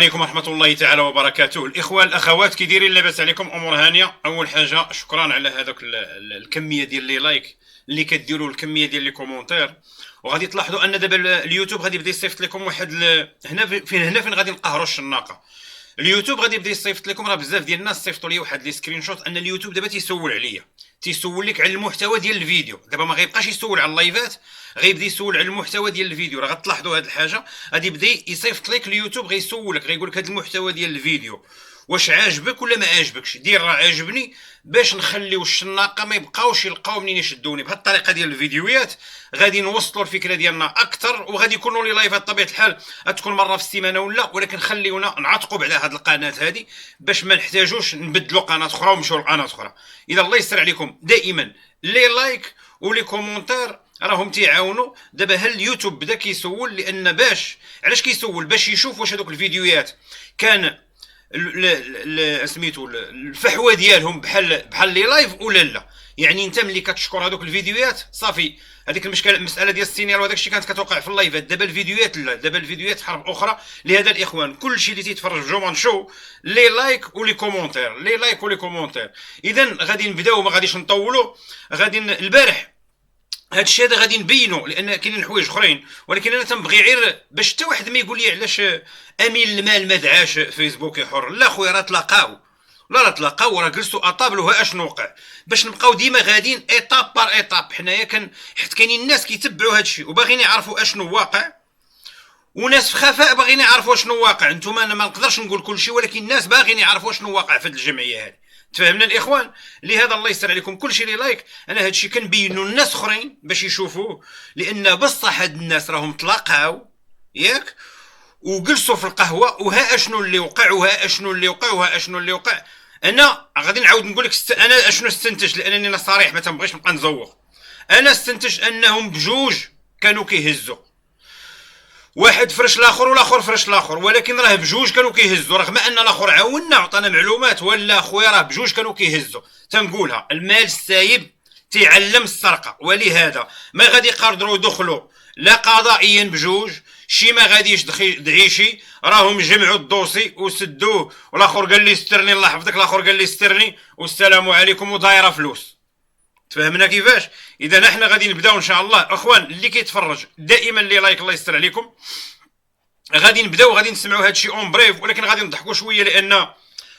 عليكم ورحمة الله تعالى وبركاته. الإخوة الأخوات كي دايرين؟ لاباس عليكم؟ أمور هانية. أول حاجة شكرا على هذاك الكمية ديال لي لايك اللي كديروا، الكمية ديال لي كومونتير. وغادي تلاحظوا أن دابا اليوتيوب غادي يبدا يصيفط لكم واحد هنا فين غادي نقهروا الشناقة. اليوتيوب غادي يبدا يصيفط لكم، راه بزاف ديال الناس صيفطوا لي واحد لي سكرين شوت ان اليوتيوب دابا تيسول عليا، تيسول لك على المحتوى ديال الفيديو. دابا ما غيبقاش يسول على اللايفات، غيبدا يسول على المحتوى ديال الفيديو. راه غتلاحظوا هذه الحاجه، غادي يبدا يصيفط لك اليوتيوب، غيسولك غيقول لك هذا المحتوى ديال الفيديو واش عاجبك ولا ما عاجبكش. دير راه عاجبني باش نخليو الشناقه ما يبقاوش يلقاو منين يشدوني. بهذه الطريقه ديال الفيديوهات غادي نوصلوا الفكره ديالنا اكثر، وغادي يكونوا لي لايفات بطبيعه الحال غتكون مره في السيمانه ولا، ولكن خليونا نعتقوا على هذه القناه هذه باش ما نحتاجوش نبدلوا قناه اخرى ونمشيو لقناه اخرى. اذا الله يسر عليكم دائما لي لايك ولي كومونتير راهم تيعاونوا. دابا هل اليوتيوب بدا كيسول؟ لان علاش كيسول؟ باش يشوف واش هذوك الفيديوهات كان سميتو الفحوى ديالهم بحال لي لايف ولا لا. يعني انت ملي كتشكر هذوك الفيديوهات صافي، هذيك المساله ديال السينيال وهذاك الشيء كانت كتوقع في اللايفات. دابا الفيديوهات لا، دابا الفيديوهات حرب اخرى. لهذا الاخوان كلشي اللي تيتفرج في جومان شو لي لايك ولي كومونتير، لي لايك ولي كومونتير. اذا غادي نبداو، ما غاديش نطولوا. غادي البارح هاد الشيء هذا غادي نبينو، لان كاينين حوايج اخرين، ولكن انا تنبغي غير باش حتى واحد ما يقول لي علاش امين المال ما دعاش فيسبوك حر. لا خويا، راه تلاقاو، لا تلاقاو، راه جلسوا اطابل وها اشنو وقع، باش نبقاو ديما غاديين ايطاب بار ايطاب. حنايا حيت كاينين الناس كيتبعوا هاد الشيء وباغيين يعرفوا اشنو واقع، وناس في خفاء باغيين يعرفوا شنو واقع. نتوما انا ما نقدرش نقول كل شيء، ولكن الناس باغيين يعرفوا شنو واقع في هاد الجمعيه هذه. تفهمنا الاخوان؟ لهذا الله يسر عليكم كلشي لي لايك. انا هادشي كنبينو الناس اخرين باش يشوفوه، لان بصح هاد الناس راهم تلاقاو ياك وجلسوا في القهوه وها اشنو اللي وقع وها اشنو اللي وقع وها اشنو اللي وقع. انا غادي نعاود نقول لك انا اشنو استنتج، لانني انا صريح ما تنبغيش نبقى نزوق. انا استنتج انهم بجوج كانوا كيهزوا، واحد فرش الاخر والاخر فرش الاخر، ولكن راه بجوج كانوا كيهزوا، رغم ان الاخر عاوننا عطانا معلومات. ولا خويا راه بجوج كانوا كيهزوا. تنقولها المال السايب تيعلم السرقه، ولهذا ما غادي يقدروا يدخلوا لا قضائيا بجوج. شي ما غاديش دعيشي، راهم جمعوا الدوسي وسدوه، والاخر قال لي استرني الله يحفظك، الاخر قال لي استرني والسلام عليكم ودايره فلوس. تفهمنا كيفاش؟ اذا احنا غادي نبداو ان شاء الله. اخوان اللي كيتفرج دائما لي لايك، الله يستر عليكم. غادي نبداو، غادي نسمعوا هادشي اون بريف، ولكن غادي نضحكوا شويه، لان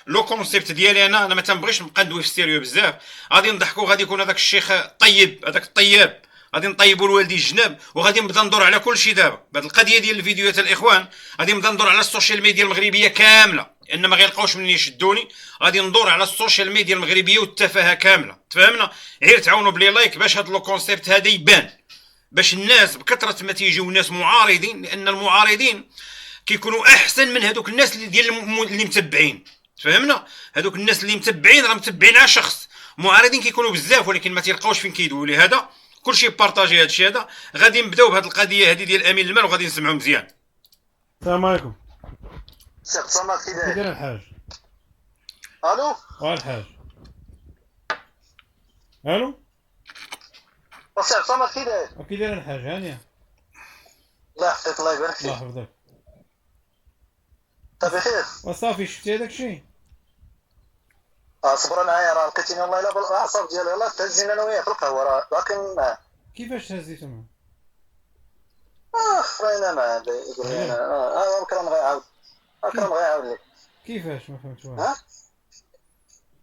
لو كونسيبت ديالي انا ما تنبغيش نبقى ندوي في السيريو بزاف. غادي نضحكوا، غادي يكون هذاك الشيخ طيب، هذاك الطياب غادي نطيبوا لوالدي الجناب، وغادي نبدا ندور على كل شيء. دابا بهذه القضيه ديال الفيديوهات الاخوان غادي نبدا ندور على السوشيال ميديا المغربيه كامله، لان ما غيلقاوش منين يشدوني. غادي ندور على السوشيال ميديا المغربيه والتفاهه كامله. تفهمنا؟ غير تعاونوا بلي لايك باش هذا لو كونسيبت هذا يبان، باش الناس بكثره ما تيجيو ناس معارضين، لان المعارضين كيكونوا احسن من هذوك الناس اللي متبعين. تفهمنا؟ هذوك الناس اللي متبعين راه متبعين على شخص، معارضين كيكونوا بزاف ولكن ما تيلقاوش فين كيدويو. لهذا كلشي بارطاجي هذا الشيء هذا. غادي نبداو بهذه القضيه هذه ديال امين المال وغادي نسمعوا مزيان. السلام عليكم. سي قسامة كي داير؟ كي داير الحاج؟ الو الحاج الو. سي قسامة كي داير؟ كي داير الحاج؟ هانيه. الله يحفظك، الله يبارك الله فيك. يحفظك. انت بخير؟ وصافي شفتي هذاك الشيء؟ صبر معايا، راه لقيتيني والله الا بالاعصاب ديالي، يلاه تهزينا انا وياه في القهوه، راه باقي كيفاش تهزيتو معاه؟ خرينا معاه يقول لي انا اكرم غيعاود، اكرم غيعاود لك. كيفاش؟ ما فهمتش ها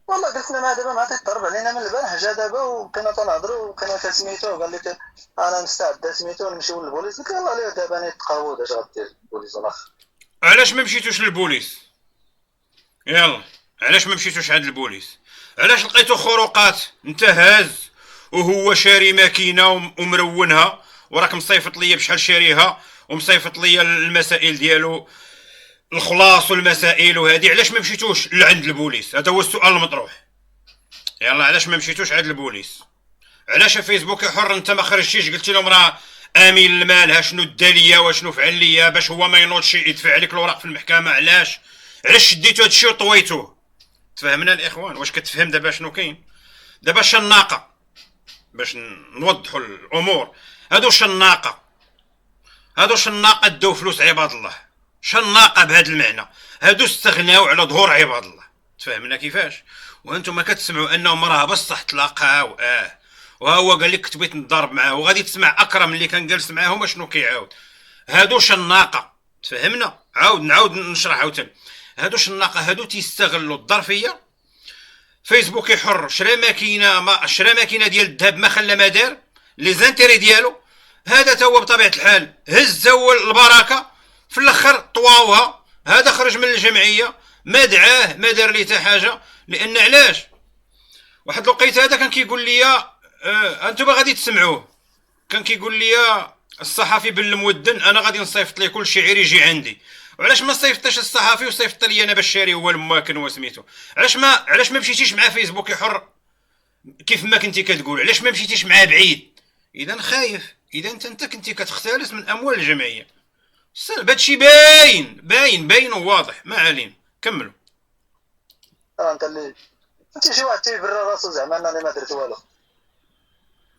والله قلت له دابا ما تضرب علينا من البارح، جا دابا وكنا تنهضروا وكنا كسميتو، قال لك انا مستعد سميتو نمشيو للبوليس. قلت له يلاه ليه دابا نتقاود، اش غدير البوليس الاخر؟ علاش ما مشيتوش للبوليس؟ يلا علاش ما مشيتوش عند البوليس؟ علاش لقيتو خروقات؟ انت هاز وهو شاري ماكينه ومرونها، وراك مصيفط ليا بشحال شاريها، ومصيفط ليا المسائل ديالو الخلاص والمسائل وهذه. علاش ما مشيتوش لعند البوليس؟ هذا هو السؤال المطروح. يلا علاش ما مشيتوش عند البوليس؟ علاش فيسبوك حر انت ما خرجتيش قلت لهم راه امين المال ها شنو دا ليا وشنو فعل ليا، باش هو ما ينوضش يدفع عليك الوراق في المحكمه؟ علاش شديتو هادشي وطويتوه؟ تفهمنا الاخوان؟ واش كتفهم دابا شنو كاين؟ دابا شناقه باش نوضحوا الامور. هادو شناقه داو فلوس عباد الله. شناقه بهذا المعنى. هادو استغناو على ظهور عباد الله. تفهمنا كيفاش؟ وانتم كتسمعوا انهم راه بصح تلاقاو وهو قال لك كنت بغيت نضارب معاه، وغادي تسمع اكرم اللي كان جالس معاهم شنو كيعاود. هادو شناقه. تفهمنا؟ نعاود نشرح عاوتاني. هادو شناقه، هادو تيستغلوا الظرفيه. فيسبوك يحر شرا ماكينه ديال الذهب ما خلى ما دار لي زانتيري ديالو. هذا تا هو بطبيعه الحال هز هو البركه، في الاخر طواوها. هذا خرج من الجمعيه، ما دعاه، ما دار ليه حتى حاجه. لان علاش؟ واحد الوقيته هذا كان كيقول لي انتم غادي تسمعوه، كان كيقول لي الصحفي بن المودن انا غادي نصيفط ليه كل شعير يجي عندي. وعلاش ما صيفطش الصحفي وصيفط لي انا بشاري هو المواكن وسميتو؟ علاش ما مشيتيش مع فيسبوك يحر كيف ما كنتي كتقول؟ علاش ما مشيتيش معاه بعيد؟ اذا خايف، اذا انت كنتي كتختلس من اموال الجمعيه. السلب هادشي باين وواضح. ما علينا، كملوا. انت اللي انت شي واحد تيبرر راسو زعما انا ما درت والو.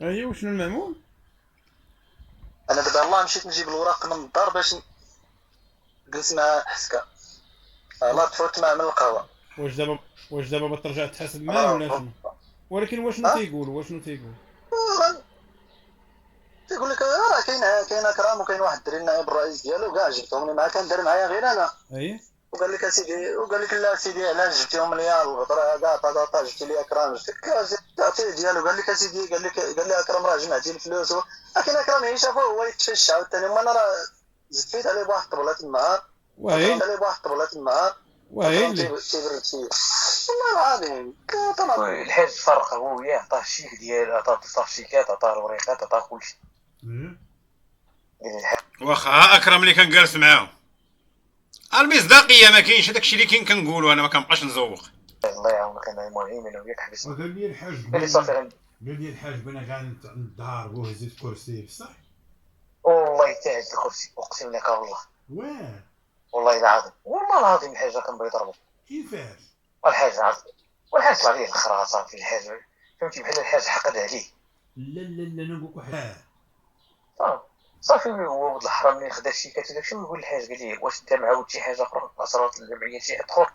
ايوا وشنو المعمول؟ انا دابا الله مشيت نجيب الوراق من الدار باش جلس مع حسكه. الله تفوت معاه من القهوه. واش دابا بترجع تحاسب معاه ولا شنو؟ ولكن واشنو تيقول؟ تيقول لك راه كاين اكرام وكاين واحد الدري نائب الرئيس ديالو كاع جبتهم معاه، كان دار معايا غير انا. وقال لك اسيدي، وقال لك لا سيدي علاش جبتيهم ليا الغدره كاع طاطا جبتي لي اكرام عطيه ديالو. قال لك اسيدي، قال لي اكرم راه جمعتي الفلوس. لكن اكرم هي شافوه هو يتفش عاوتاني، وانا راه زفيت عليه بواحد الطبله تما. وهي تيبرد فيا والله العظيم. الحاج فرق هو وياه، عطاه الشيك ديالو، عطاه الصافشيكات، عطاه الوريقات، عطاه كلشي. واخا اكرم اللي كان جالس معاهم المصداقيه ما كاينش. هذاكشي اللي كاين كنقولوا انا، ما كنبقاش نزوق. الله يعاونك انا المهم انا وياك حبس. قال لي الحاج بنا كاع نضارب وهزيت كرسي بصح. والله حتى هز الكرسي اقسم لك والله. والله العظيم الحاج كنبغي يضربو. كيفاش؟ والحاج طلع ليه الخرا في الحاج، فهمتي؟ بحال الحاج حقد عليه. لا نقولك واحد صافي هو ولد الحرام ملي خدا الشيكات وداكشي، ويقول الحاج قال لي واش انت معاود شي حاجه اخرى اسرار الجمعيه شي اخر؟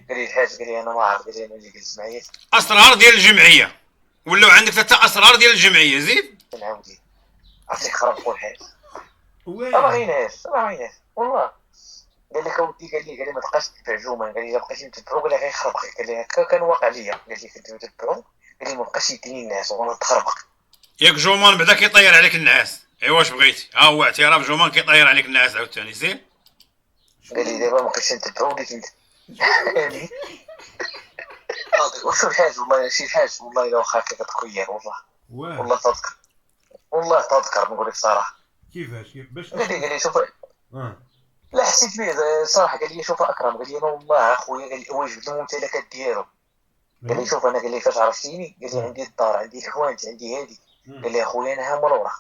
قال لي الحاج، قال لي انا ما عارف، قال لي انا اللي جلست معايا اسرار ديال الجمعيه، ولاو عندك حتى اسرار ديال الجمعيه. زيد نعاود لي عطيك خراب خويا الحاج. ما غيناش والله. قال لك اودي، قال لي ما تبقاش تتبع جومان، قال لي الا بقيتي تتبعو قال لي غيخربقك. قال لي هكا كان واقع ليا، قال لي كنت تتبعو، قال لي ما بقاش يديني الناس وانا تخربق. ياك جومان بدا كيطير عليك النعاس. ايوا واش بغيتي؟ ها هو اعتراف جومان كيطير عليك النعاس عاوتاني. زين قال لي دابا ما بقيتش نتبعو وليت واش الحاج والله شي الحاج والله الا واخا هكا كتخير والله تذكر نقول لك صراحه. كيفاش باش قال لي شوف لا حسيت به صراحه. قال لي شوف اكرم، قال لي انا والله اخويا، قال لي واجب الممتلكات ديالو. قال لي شوف انا، قال لي فاش عرفتيني، قال لي عندي الدار، عندي الحوانت، عندي هادي. قال لي اخويا انا هما الاوراق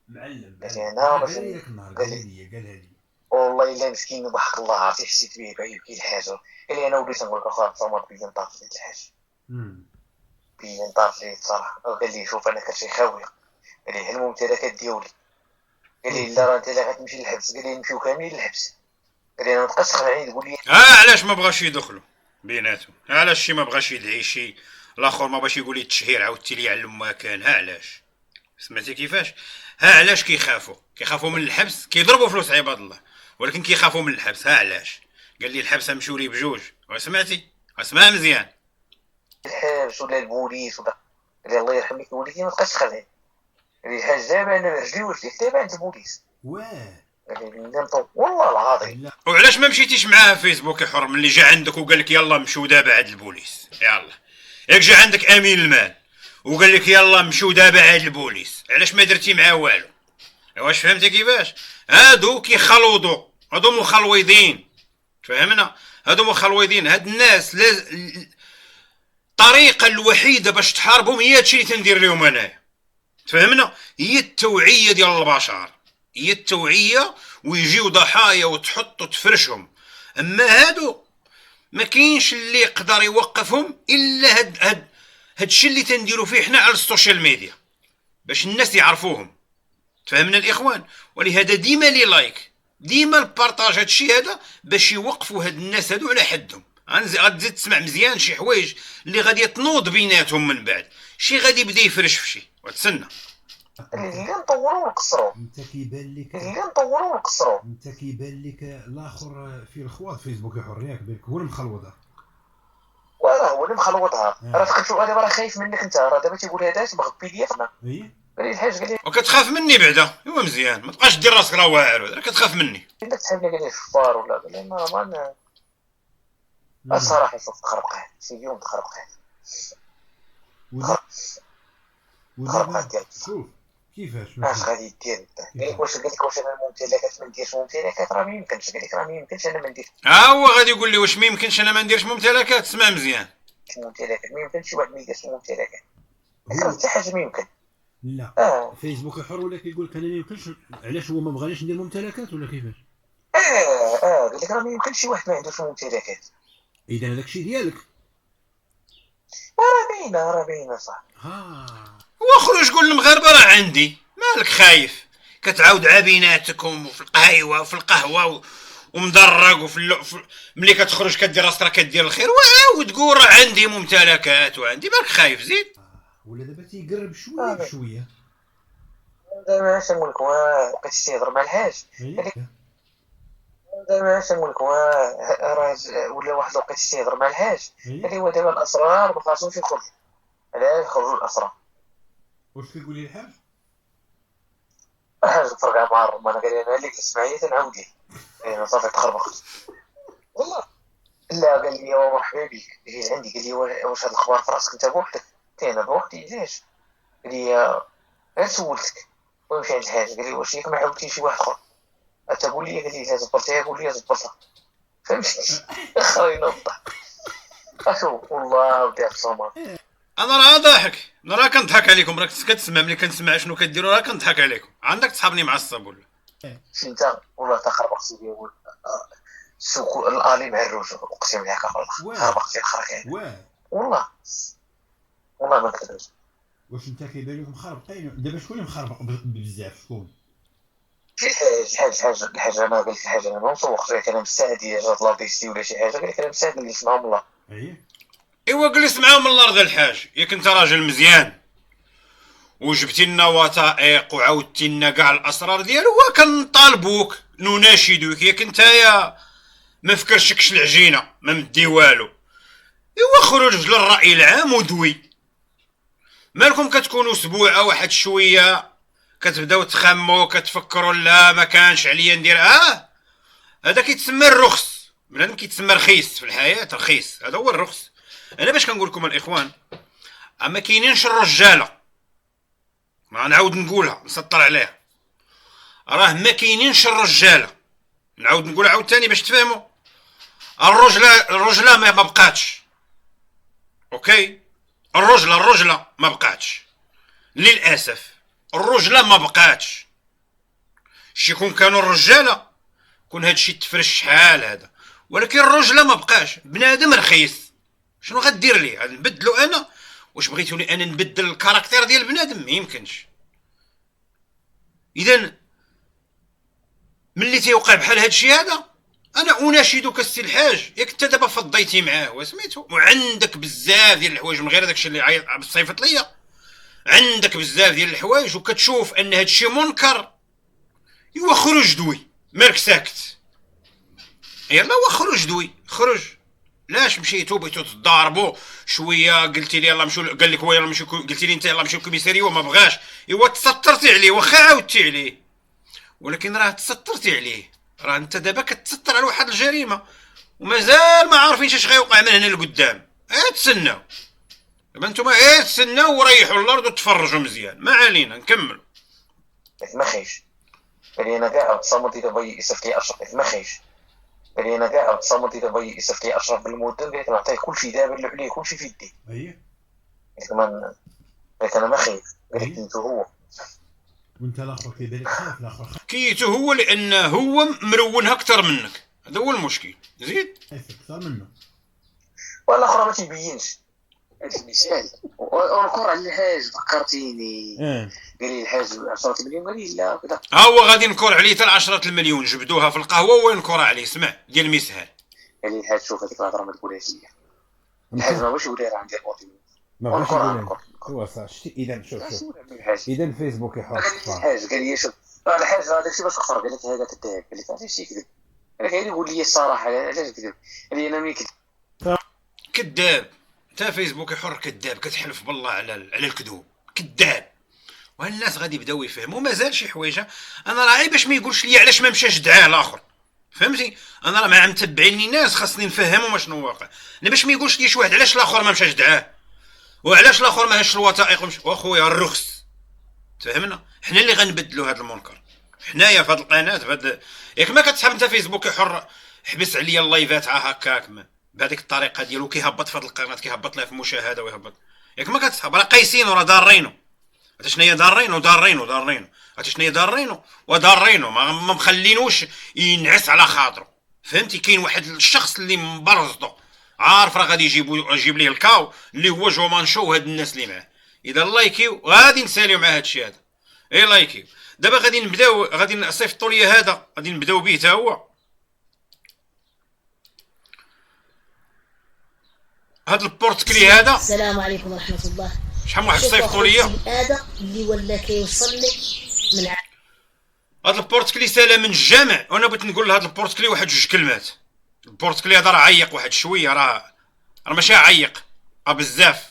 معلم. قال لي انا باش قال لي والله الا مسكين بحق الله عرفتي حسيت به كي الحاجه. قال لي انا وليت نقول لك اخويا صمت بيا طاف لي الحاج بيا طاف لي صراحه. قال لي شوف انا كرشي خاويه، قال لي الممتلكات ديالي. قال لي لا راه انت لا غتمشي للحبس، قال لي نمشيو كاملين للحبس. قال لي انا ما تبقاش تقنعني تقول لي علاش ما بغاش يدخلوا بيناتهم؟ علاش شي ما بغاش يدعي شي الاخر، ما باش يقول لي التشهير عاودتي لي على ما كان؟ علاش؟ سمعتي كيفاش؟ علاش كيخافوا من الحبس؟ كيضربوا فلوس عباد الله، ولكن كيخافوا من الحبس. العلاش؟ قال لي الحبس مشوا لي بجوج. سمعتي؟ اسمع مزيان. الحبس ولا البوليس ولا، قال لي الله يرحم لك وليدي ما تبقاش تخلعني. قال لي الحاج دابا انا رجلي ورجليك دابا عند البوليس. قال لي والله العظيم. وعلاش ما مشيتيش معاه فيسبوك يحر ملي جا عندك وقال لك يلا مشوا دابا عند البوليس؟ يلا ياك جا عندك امين المال وقال لك يلا مشوا دابا عند البوليس، علاش ما درتي معاه والو؟ واش فهمتي كيفاش؟ هادو كيخلوضوا، هادو مخلوضين. فهمنا؟ هادو مخلوضين. هاد الناس الطريقه الوحيده باش تحاربهم هي هادشي اللي تندير لهم انايا. تفهمنا؟ هي التوعيه ديال البشر، هي التوعيه، ويجيو ضحايا وتحط وتفرشهم. اما هادو ما كاينش اللي يقدر يوقفهم الا هادشي اللي تنديرو فيه حنا على السوشيال ميديا باش الناس يعرفوهم. تفهمنا الاخوان؟ ولهذا ديما لي لايك، ديما البارطاج هادشي هذا باش يوقفوا هاد الناس هادو على حدهم. غتزيد تسمع مزيان شي حوايج اللي غادي تنوض بيناتهم من بعد، شي غادي يبدا يفرش في شي وتسنى. اللي نطوروا ونقصروا، انت كيبان لك اللي نطوروا ونقصروا. انت كيبان لك الاخر في الخواط فيسبوك يحر ياك بالك هو المخلوطه. وراه هو اللي مخلوطها. راه فكرت شو دابا راه خايف منك انت، راه دابا تيقول هذا تبغى بي دي اف. اي قال لي الحاج، قال لي وكتخاف مني بعدا. ايوا مزيان، ما تبقاش دير راسك راه واعر، راه كتخاف مني. انك تحبني، قال لي شفار ولا، قال لي ما الصراحه شوف تخربقه شي يوم تخربقه. ودابا شوف كيفاش اش غادي دير انت؟ قال لك واش، قال لك واش انا الممتلكات ما نديرش ممتلكات؟ راه ما يمكنش. قال لك راه ما يمكنش انا ما نديرش. هو غادي يقول لي واش ما يمكنش انا ما نديرش ممتلكات؟ اسمع مزيان، ممتلكات ما يمكنش شي واحد ما يديرش ممتلكات. راه حتى حاجه ما يمكن. لا فيسبوك يحر ولا كيقول لك انا ما يمكنش؟ علاش هو ما بغانيش ندير ممتلكات ولا كيفاش؟ قال لك راه ما يمكنش شي واحد ما عندوش ممتلكات. اذا هذاك الشيء ديالك راه باينه صح. وخرج قول للمغاربه راه عندي. مالك خايف؟ كتعاود عابيناتكم وفي القهيوه وفي القهوه ومدرق ملي كتخرج كدير راسك راه كدير الخير، وعاود تقول راه عندي ممتلكات وعندي. مالك خايف؟ زيد. ولا دابا تيقرب شويه بشويه. دابا اش نقول لك، بقيت تيهضر مع الحاج. دابا اش نقول لك، راه ولا واحد وقت تيهضر مع الحاج. قال لي هو دابا الاسرار ما خاصهمش يخرجوا. علاش يخرجوا الاسرار؟ واش كيقول لي الحاج؟ الحاج تفرقع مع الرمان. قال لي انا اللي جلست معايا تنعاود ليه. انا صافي تخربقت والله. لا قال لي مرحبا بك، جيت عندي. قال لي واش هاد الاخبار في راسك انت بوحدك؟ قلت له انا بوحدي. علاش؟ قال لي غير سولتك. ومشي عند الحاج قال لي واش ياك ما عاودتيش شي واحد اخر؟ انت قول لي. قال لي لا زبرتها. قول لي زبرتها. فهمتي؟ خلينا نضحك. اشوف والله ودي الصومال. انا راه ضاحك، انا راه كنضحك عليكم. راك كتسمع ملي كنسمع شنو كديروا، راه كنضحك عليكم. عندك تصحابني معصب ولا شي انت والله تخربقتي ديال السوق الالي مع الرجل. اقسم بالله والله خربقتي الخرق والله ما كذبش. واش انت كيبان لكم مخربقين؟ دابا شكون اللي مخربق بزاف؟ شكون؟ الحاج انا قلت الحاجه انا ما مسوقش لك. انا مستعد يا جات لابيستي ولا شي حاجه. قال لك انا مستعد نجلس معاهم الله. ايوا جلس معاهم الارض الحاج. ياك انت راجل مزيان وجبتي لنا وثائق وعاودتي لنا كاع الاسرار ديالو، وكنطالبوك نناشدوك. ياك نتايا ما فكرشكش العجينه ما مدي والو. ايوا خرج للراي العام ودوي. مالكم كتكونوا اسبوع واحد شويه كتبداو تخموا كتفكروا لا ما كانش عليا ندير. هذا كيتسمى الرخص. بنادم كيتسمى رخيص في الحياه، رخيص. هذا هو الرخص. انا باش كنقول لكم الاخوان، اما كاينينش الرجاله، ما نعاود نقولها نسطر عليها، راه ما كاينينش الرجاله. نعاود نقول عاود ثاني باش تفهموا. الرجله ما بقاتش. اوكي، الرجله ما بقاتش للاسف. الرجله ما بقاتش. شي كون كانوا الرجاله كون هادشي تفرش شحال هذا، ولكن الرجله ما بقاش. بنادم رخيص شنو غدير ليه؟ غادي نبدلو انا؟ واش بغيتوني انا نبدل الكاركتير ديال بنادم؟ ما يمكنش. اذا ملي تيوقع بحال هادشي هذا انا اناشدك السي الحاج. ياك انت دابا فضيتي معاه وسميتو وعندك بزاف ديال الحوايج من غير داكشي اللي عيط صيفط ليا، عندك بزاف ديال الحوايج وكتشوف ان هادشي منكر، ايوا خرج دوي. مالك ساكت؟ يلا وخرج دوي. خرج. لاش مشيتو بغيتو تضاربوا شويه؟ قلتي لي يلا نمشيو، قال لك هو يلا نمشيو، قلتي لي انت يلا نمشيو للكوميساريه وما بغاش. ايوا تسترتي عليه واخا عاودتي عليه، ولكن راه تسترتي عليه. راه انت دابا كتستر على واحد الجريمه ومازال ما عارفينش اش غيوقع من هنا لقدام. تسناو دابا نتوما، تسناو وريحوا الارض وتفرجوا مزيان. ما علينا نكمل. ما خايش. قال انا كاع تصمت دابا يصيفط لي اشرف. ما خايش. قال انا كاع تصمت دابا يصيفط لي اشرف بالمدن. قالت نعطيه كلشي دابا اللي عليه كلشي في يدي. قالت انا ما خايف. قالت هو وانت الاخر كيبان لك خايف. الاخر كيتو هو لان هو مرونها اكثر منك. هذا هو المشكل. زيد خايف اكثر منه. والاخر ما تيبينش. هذا مثال. ونكون على الحاج فكرتيني قال لي الحاج 10 مليون قال لي لا كذا ها هو غادي نكر عليه حتى 10 المليون جبدوها في القهوه وينكر عليه. سمع ديال المسهل قال لي الحاج شوف هذيك الهضره ما تقولهاش ليا الحاج ما بغاش يقول لها عندي الموطنين ما بغاش يقول هو صح. شتي اذا شوف اذا فيسبوك يحط الحاج قال لي شوف الحاج هذاك الشيء باش تخسر قال لك هذا كذاب قال لك علاش يكذب قال لك يقول لي الصراحه علاش كذب قال لي انا ملي كذاب. تا فيسبوك حر كذاب كتحلف بالله على الكذوب كذاب. والناس غادي يبداو يفهموا مازال شي حوايج. انا راه باش ما يقولش لي علاش ما مشاش دعاه الاخر فهمتي. انا راه مع متبعيني ناس خاصني نفهموا شنو واقع. انا باش ما يقولش لي شي واحد علاش الاخر ما مشاش دعاه وعلاش الاخر ما هاش الوثائق واخويا الرخص تفهمنا. حنا اللي غنبدلوا هذا المنكر حنايا في هذه القناه في هذا. ياك ما كتسحب انت فيسبوك حر حبس عليا اللايفات هكاك بهذيك الطريقه ديالو كيهبط في هذه القناه كيهبط لها في المشاهده ويهبط. ياك ما كتسحب راه قايسين وراه دارينو. عرفتي شنو هي دارينو عرفتي شنو هي دارينو ودارينو ما مخلينوش ينعس على خاطره فهمتي. كاين واحد الشخص اللي مبرزطو عارف راه غادي يجيب ليه الكاو اللي هو جو مانشو وهاد الناس اللي معاه. اذا لايكيو غادي نساليو مع هاد الشيء هذا اي لايكيو. دابا غادي نبداو غادي نصيفطوا لي هذا غادي نبداو به حتى هو. هاد البورتكلي هذا السلام عليكم ورحمه الله. شحال من واحد صيفطوا لي هذا اللي ولا كيوصل لي من هاد البورتكلي سالا من الجامع. وانا بغيت نقول لهاد البورتكلي واحد جوج كلمات. البورتكلي هذا راه عيق واحد شويه راه ماشي عيق بزاف.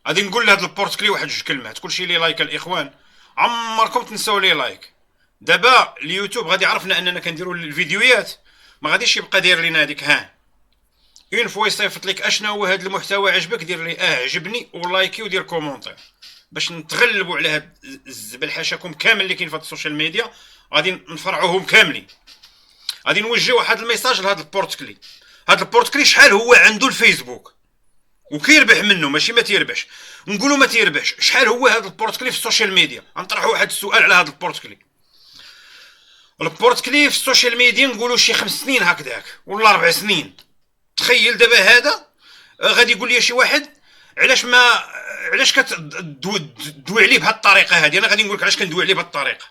غادي نقول لهاد البورتكلي واحد جوج كلمات. كلشي لي لايك الاخوان عمركم تنساو لي لايك. دابا اليوتيوب غادي يعرفنا اننا كنديروا الفيديوهات ما غاديش يبقى داير لينا هذيك اون فوا يصيفط لك اشنا هو هذا المحتوى عجبك دير لي عجبني ولايكي ودير كومونتير باش نتغلبوا على هاد الزبل حاشاكم كامل اللي كاين في السوشيال ميديا. غادي نفرعوهم كاملين. غادي نوجه واحد الميساج لهاد البورتكلي. هاد البورتكلي شحال هو عنده الفيسبوك وكيربح منه ماشي ما تيربحش. نقولوا ما تيربحش شحال هو هاد البورتكلي في السوشيال ميديا. غنطرحوا واحد السؤال على هاد البورتكلي. البورتكلي في السوشيال ميديا نقولوا شي 5 سنين هكذاك ولا 4 سنين. تخيل دابا هذا غادي يقول لي شي واحد علاش كتدوي عليه بهذه الطريقه هذه. انا غادي نقول لك علاش كندوي عليه بهذه الطريقه.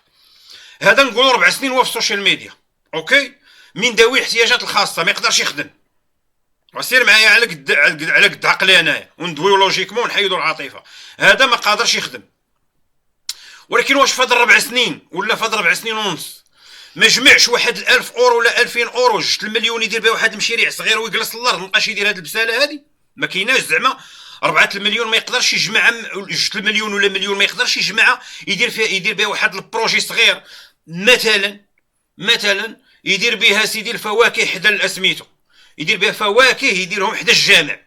هذا نقولوا 4 سنين هو في السوشيال ميديا اوكي من ذوي الاحتياجات الخاصه ما يقدرش يخدم. وسير معايا على قد عقلي انايا وندويو لوجيكمون ونحيدوا العاطفه. هذا ما قادرش يخدم ولكن واش في هاد 4 سنين ولا في هاد 4 سنين ونص ما جمعش واحد 1000 اورو ولا 2000 اورو 2 المليون يدير بها واحد المشاريع صغيره ويجلس للارض مابقاش يدير هاد البساله هادي. ما كايناش زعما 4 المليون ما يقدرش يجمع 2 المليون ولا مليون ما يقدرش يجمعها يدير بها واحد البروجي صغير. مثلا يدير بها سيدي الفواكه حدا سميتو يدير بها فواكه يديرهم حدا الجامع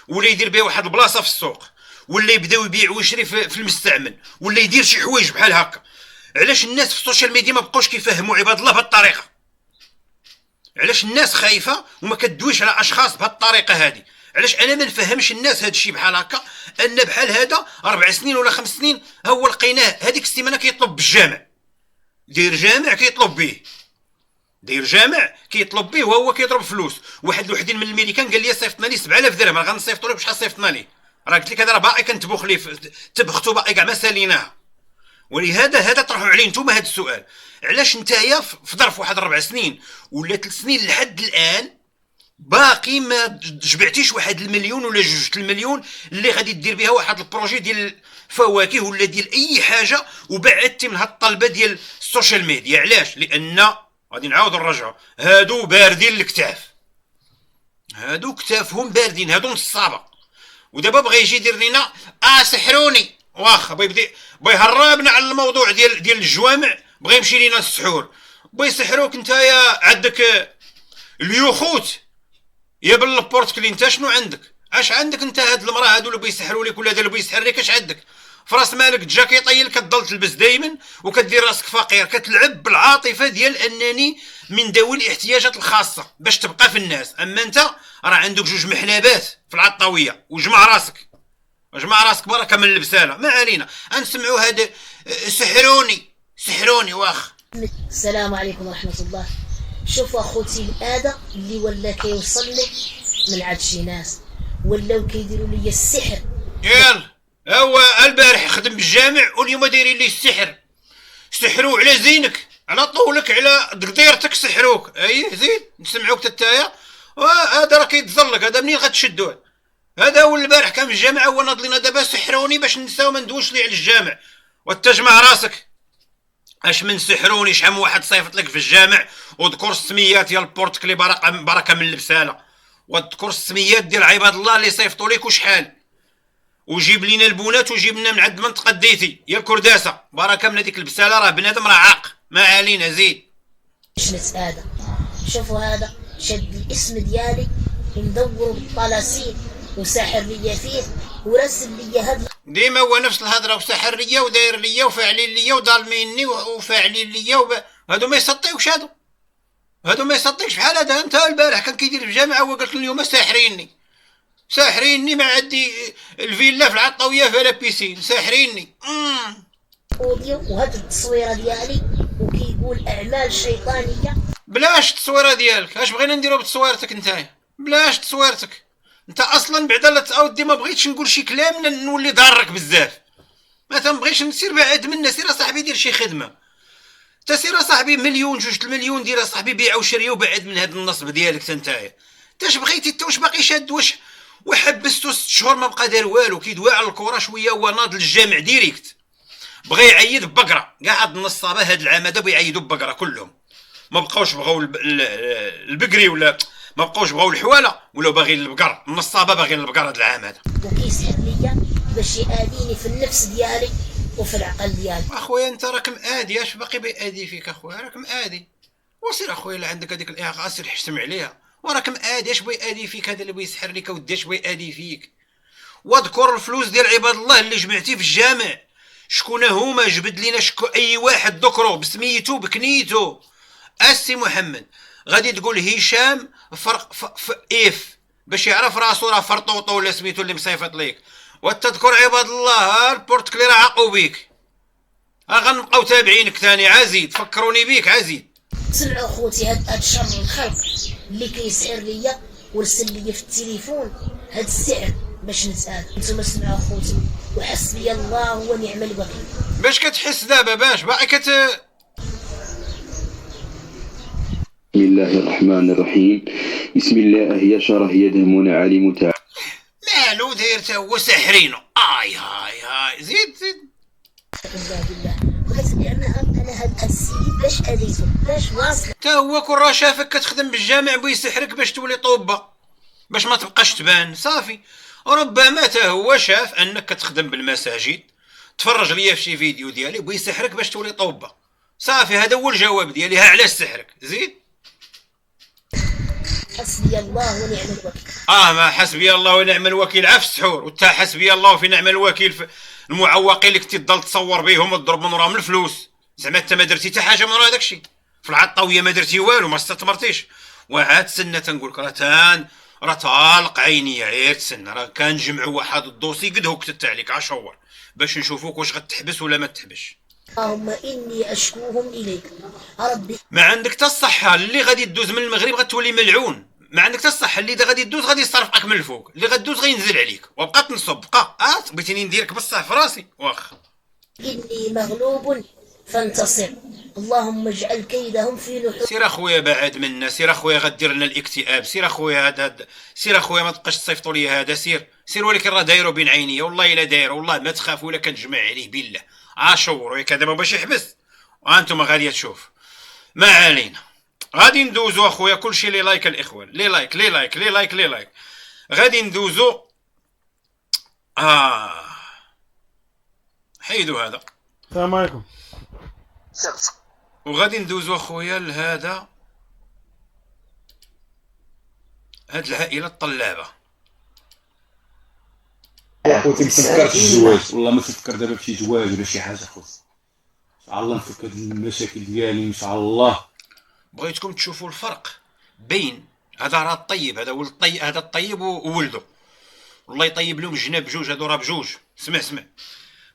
ولا يدير بها واحد البلاصه في السوق ولا يبداو يبيع ويشري في المستعمل ولا يدير شي حوايج بحال هكا. علاش الناس في السوشيال ميديا ما بقاوش كيفهموا عباد الله بهذه الطريقه؟ علاش الناس خايفه وما كدويش على اشخاص بهذه الطريقه هذه؟ علاش انا ما نفهمش الناس هذا الشيء بحال هكا ان بحال هذا 4 سنين ولا 5 سنين هو لقيناه هذيك السيمانه كيطلب بالجامع داير جامع كيطلب به وهو كيضرب فلوس. واحد الوحدين من الميريكان قال لي صيفطنا لي 7000 درهم راه غنصيفطوا لك بشحال صيفطنا لي راه قلت لك هذا راه باقي كنتبوخ ليه تبختو باقي كاع ما ساليناها. ولهذا طرحوا عليه نتوما هذا السؤال علاش نتايا في ظرف واحد 4 سنين ولا 3 سنين لحد الان باقي ما جبعتيش واحد المليون ولا 2 المليون اللي غادي دير بها واحد البروجي ديال الفواكه ولا ديال اي حاجه وبعدتي من هاد الطلبه ديال السوشيال ميديا. علاش؟ لان غادي نعاودوا نرجعوا هادو باردين الكتاف هادو كتافهم باردين هادو نصابه. ودابا بغى يجي يدير لينا سحروني واخا بغى يهربنا على الموضوع ديال الجوامع بغى يمشي لينا السحور بغى يسحروك نتايا عندك اليوخوت يا بالبورتكلي انت شنو عندك؟ اش عندك انت هاد المراه هادو اللي بيسحروا لك ولا هذا اللي بيسحر لك اش عندك؟ فراس مالك جاكي طيل كتضل تلبس دائما وكدير راسك فقير كتلعب بالعاطفه ديال انني من ذوي الاحتياجات الخاصه باش تبقى في الناس. اما انت راه عندك 2 محلابات في العطاويه وجمع راسك بركه من البساله. ما علينا نسمعوا هذا سحروني واخ. السلام عليكم ورحمه الله. شوف اخوتي هذا اللي ولا كيوصل لي من عند شي ناس ولاو كيديروا لي السحر. يلا هو البارح خدم بالجامع واليوم دايرين لي السحر. سحروا على زينك، على طولك، على قديرتك، سحروك. اي زين نسمعوك تتايا. هذا راه كيتزلق، هذا منين غتشدوه؟ هذا هو البارح كان في الجامع هو ناض لينا دابا سحروني باش نساو ما ندويش لي على الجامع. وتجمع راسك اش من سحروني، شحال من واحد صيفط لك في الجامع وذكر السميات ديال البورتكلي بركه من البساله، وذكر السميات ديال عباد الله اللي صيفطوا لك وشحال، وجيب لينا البنات وجيب لنا من عند المنطقه ديتي يا الكرداسه بركه من هذيك البساله. راه بنادم راه عاق، ما علينا زيد. شنت هذا؟ شوفوا هذا شد الاسم ديالي ومدور بالطلاسيل وساحر ليا فيه ورسم ليا هذا. ديما هو نفس الهضره، وساحر ليا وداير ليا وفاعلين ليا وظالميني وفاعلين ليا هادو ما يسطيوش، هادو ما يسطيوش. بحال هذا انت البارح كان كيدير في الجامعه وقال لك اليوم ساحريني ما عندي الفيلا في العطاويه فيها بيسين، ساحريني. وهاد التصويره ديالي وكيقول اعمال شيطانيه. بلاش التصويره ديالك، اش بغينا نديرو بتصويرتك نتايا؟ بلاش تصويرتك انت اصلا. بعدا لا تعاود ما بغيتش نقول شي كلام نولي ضارك بزاف. ما تنبغيش نسير بعد منا. سير صاحبي دير شي خدمه، انت سير صاحبي مليون 2 المليون دير صاحبي بيع وشري وبعد من هاد النصب ديالك انتايا. انت بغيتي انت واش باقي شاد؟ وحبستو 6 شهور ما بقى دار والو، كيدوي على الكره شويه هو ناض للجامع ديريكت. بغى يعيد ببقره، كاع هاد النصابه هاد العام هذا بيعيدوا ببقره كلهم. ما بقاوش بغاو البقري ولا ما بقاوش بغاو الحواله ولا باغيين البقر. النصابه باغيين البقر هاد العام هذا. وكيسحر ليا باش يآذيني في النفس ديالي وفي العقل ديالي. اخويا انت راك مآدي، اش باقي بيأدي فيك اخويا؟ راك مآدي. وسير اخويا اللي عندك هذيك الاعاقه سير حشتم عليها، وراك مآدي. اش بيأدي فيك هذا اللي بيسحر لك ودي؟ اش بيأدي فيك؟ واذكر الفلوس ديال عباد الله اللي جمعتي في الجامع، شكون هما؟ جبد لينا اي واحد ذكرو بسميتو بكنيتو. السي محمد غادي تقول هشام فرق اف باش يعرف راسو راه فرطوطو ولا سميتو اللي مصيفط ليك. وتذكر عباد الله البورتكلي راه عاقو بيك. غنبقاو تابعينك ثاني عزيد، فكروني بيك عزيد. سمعوا خوتي هاد شر الخلق اللي كيسحر ليا ورسل ليا في التليفون هاد السحر باش نتآذى. نتوما سمعوا خوتي وحسبي الله ونعم الوكيل. باش كتحس دابا؟ باش باقي بسم الله الرحمن الرحيم. بسم الله يشرح يدهمون عليم تعالى. مالو داير تا هو ساحرينو. هاي زيد. بالله بغيت نعملها انا هاد السيد باش اذيته باش واصل. تا هو كون راه شافك كتخدم بالجامع بغى يسحرك باش تولي طوبه، باش ما تبقاش تبان صافي. ربما تا هو شاف انك كتخدم بالمساجد، تفرج ليا في شي فيديو ديالي بغى يسحرك باش تولي طوبه صافي. هذا هو الجواب ديالي. ها علاش سحرك؟ زيد. حسبي الله ونعم الوكيل. ما حسبي الله ونعم الوكيل عف السحور، وتا حسبي الله في نعم الوكيل في المعوقين اللي كنتي تضل تصور بهم وتضرب من وراهم الفلوس. زعما انت ما درتي حتى حاجه من ورا هذاك الشيء في العطاويه، ما درتي والو، ما استثمرتيش. وعاد تسنى تنقول لك راه طالق عيني، غير تسنى. راه كنجمعوا واحد الدوسي قد هو كتبت عليك عشور باش نشوفوك واش غتحبس ولا ما تحبسش. اللهم اني اشكوهم اليك ربي. ما عندك حتى الصحه. اللي غادي تدوز من المغرب غتولي ملعون. ما عندك حتى الصحه. اللي غادي تدوز غادي يصرفقك من الفوق، اللي غدوز غينزل عليك وبقى تنصب. بقى بغيتيني نديرك بصح في راسي واخا. اني مغلوب فانتصر اللهم اجعل كيدهم في نحور. سير اخويا بعد منا، سير اخويا غدير لنا الاكتئاب. سير اخويا هذا سير اخويا ما تبقاش تصيفطوا لي هذا. سير ولكن راه دايرو بين عينيا والله الا داير. والله ما تخافوا ولا كنجمع عليه بالله. عاشور وياك دابا باش يحبس وانتم غادي تشوف. ما علينا، غادي ندوزو اخويا كلشي لي لايك الاخوان، لي لايك. غادي ندوزو. حيدوا هذا. السلام عليكم. وغادي ندوزو اخويا لهذا هاد العائله الطلابه. خوتي ما تفكرش الزواج، والله ما تفكر دابا بشي زواج ولا شي حاجه خوتي. ان شاء الله نفك هاد المشاكل ديالي ان شاء الله. بغيتكم تشوفوا الفرق بين هذا راه الطيب، هذا ولد الطيب، هذا الطيب وولده والله يطيب لهم الجناب بجوج. هادو راه بجوج. اسمع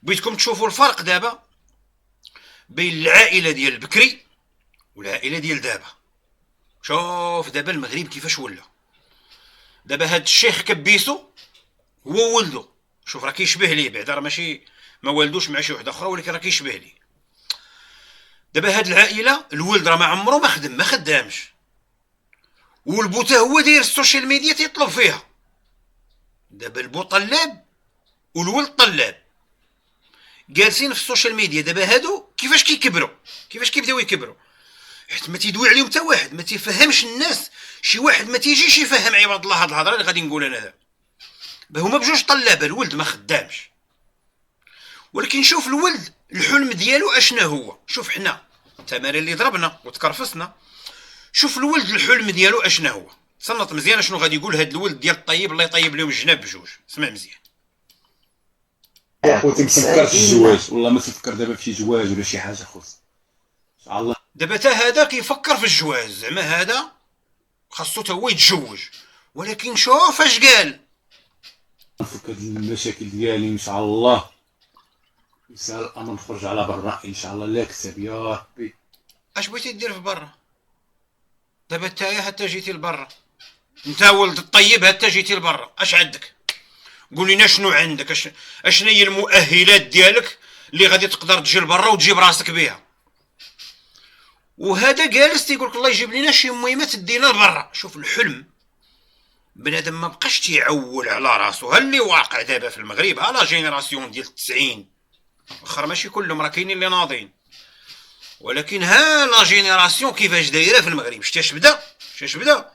بغيتكم تشوفوا الفرق دابا بين العائله ديال البكري والعائله ديال دابا. شوف دابا المغرب كيفاش ولا. دابا هاد الشيخ كبيسو هو ولدو، شوف راه كيشبه ليه بعدا، راه ماشي ما والدوش مع شي وحده اخرى ولكن راه كيشبه ليه. دابا هاد العائله الولد راه ما عمرو ما خدامش، والبو تا هو داير السوشيال ميديا تيطلب فيها. دابا البو طلاب والولد طلاب جالسين في السوشيال ميديا. دابا هادو كيفاش كيكبروا، كيفاش كيبداو يكبروا، حيت ما تيدوي عليهم حتى واحد، ما تيفهمش الناس. شي واحد ما تيجيش يفهم عباد الله هاد الهضره اللي غادي نقول انا دابا. هما بجوج طلابه، الولد ما خدامش، ولكن شوف الولد الحلم ديالو اشنا هو. شوف حنا التمارين اللي ضربنا وتكرفسنا، شوف الولد الحلم ديالو اشنا هو. تصنت مزيان شنو غادي يقول هاد الولد ديال الطيب، الله يطيب لهم الجناب بجوج. اسمع مزيان. خوتي ما تفكرش في الزواج، والله ما تفكر دابا في شي زواج ولا شي حاجه خوتي ان شاء الله. دابا تا هذا كيفكر في الجواز، زعما هذا خاصو تا هو يتزوج، ولكن شوف اش قال. نفك هاد المشاكل ديالي ان شاء الله، يسهل الامر نخرج على برا ان شاء الله. لا كتب يا ربي. اش بغيتي دير في برا؟ دابا نتايا حتى جيتي لبرا، انت ولد الطيب حتى جيتي لبرا، اش عندك؟ قول لنا شنو عندك، اشنا هي المؤهلات ديالك اللي غادي تقدر تجي لبرا وتجيب راسك بها. وهذا جالس تيقول لك الله يجيب لنا شي مهمه تدينا لبرا. شوف الحلم، بنادم ما بقاش تيعول على راسو. ها اللي واقع دابا في المغرب، ها لا جينيراسيون ديال 90 واخا ماشي كلهم، راه كاينين اللي ناضين، ولكن ها لا جينيراسيون كيفاش دايره في المغرب. شتاش بدا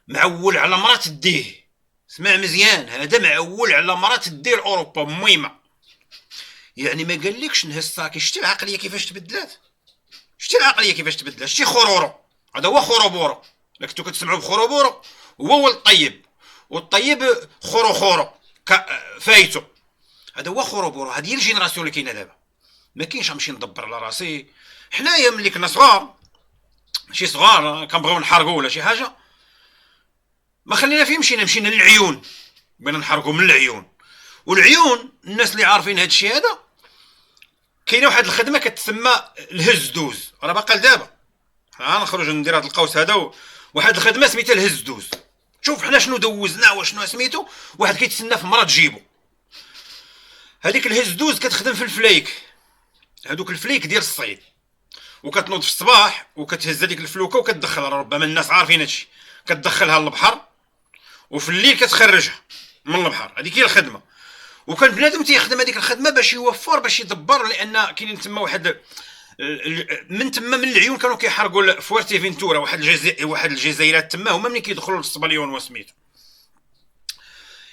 معول على مرا تديه. اسمع مزيان، هذا معول على مرا تديه لاوروبا مهمه. يعني ما قالكش نهز صاكي. شتي العقليه كيفاش تبدلات، شتي خرورو، هذا هو خروبورو. لا كنتو كتسمعوا بخروبورو هو ولد الطيب، والطيب خورو فايتو، هذا هو خروبورو. هذه هي الجينيراسيون اللي كاينه دابا. ما كاينش غنمشي ندبر على راسي. حنايا ملي كنا صغار، ماشي صغار كنبغيو نحرقوا ولا شي حاجه، ما خلينا فيه مشينا للعيون، بغينا نحرقوا من العيون. والعيون الناس اللي عارفين هذا الشيء هذا، كاينه واحد الخدمه كتسمى الهز دوز، راه باقا لدابا. نخرج ندير هذا القوس هذا، واحد الخدمه سميتها الهز دوز. شوف حنا شنو دوزنا وشنو سميتو، واحد كيتسنى في مرة تجيبو. هذيك الهز دوز كتخدم في الفليك، هذوك الفليك ديال الصيد، وكتنوض في الصباح وكتهز هذيك الفلوكه وكتدخلها، ربما الناس عارفين هادشي، كتدخلها للبحر وفي الليل كتخرجها من البحر. هذيك هي الخدمه. وكان بنادم تيخدم هذيك الخدمه باش يوفر، باش يدبر، لان كاينين تما واحد من العيون كانوا كيحرقوا فوارتي فينتورا، واحد الجزيرات تما هما ملي كيدخلوا للصبليون وسميتو.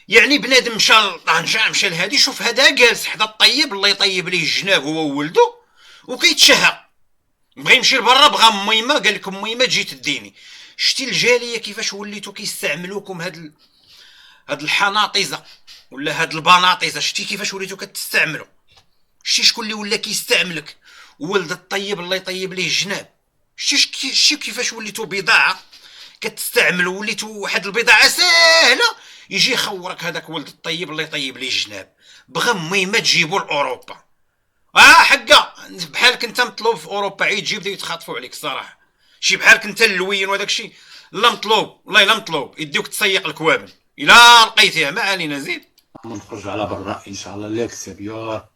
يعني بنادم مشى لطنجة، مشى لهادي. شوف هذا جالس حدا الطيب، الله يطيب ليه الجناب هو وولدو، وكيتشهى بغى يمشي لبرا، بغى ميمه، قال لكم ميمه تجي تديني. شتي الجاليه كيفاش وليتو كيستعملوكم هاد الحناطزه ولا هاد البناطزه. شتي كيفاش وليتو كتستعملوا، شتي شكون اللي ولا كيستعملك؟ ولد الطيب الله يطيب ليه الجناب. شتي كيفاش وليتو بضاعه كتستعملوا، وليتو واحد البضاعه ساهله. يجي يخورك هذاك ولد الطيب الله يطيب ليه الجناب، بغى ميمه تجيبو لاوروبا. حقا بحالك انت مطلوب في اوروبا، عيد تجي بداو يتخاطفوا عليك الصراحه. شي بحالك انت اللوين وهذاك الشيء لا مطلوب، والله لا مطلوب. يديوك تسيق الكوابل الا لقيتيها. ما علينا، زيد. نخرج على برا ان شاء الله. لا كسب يا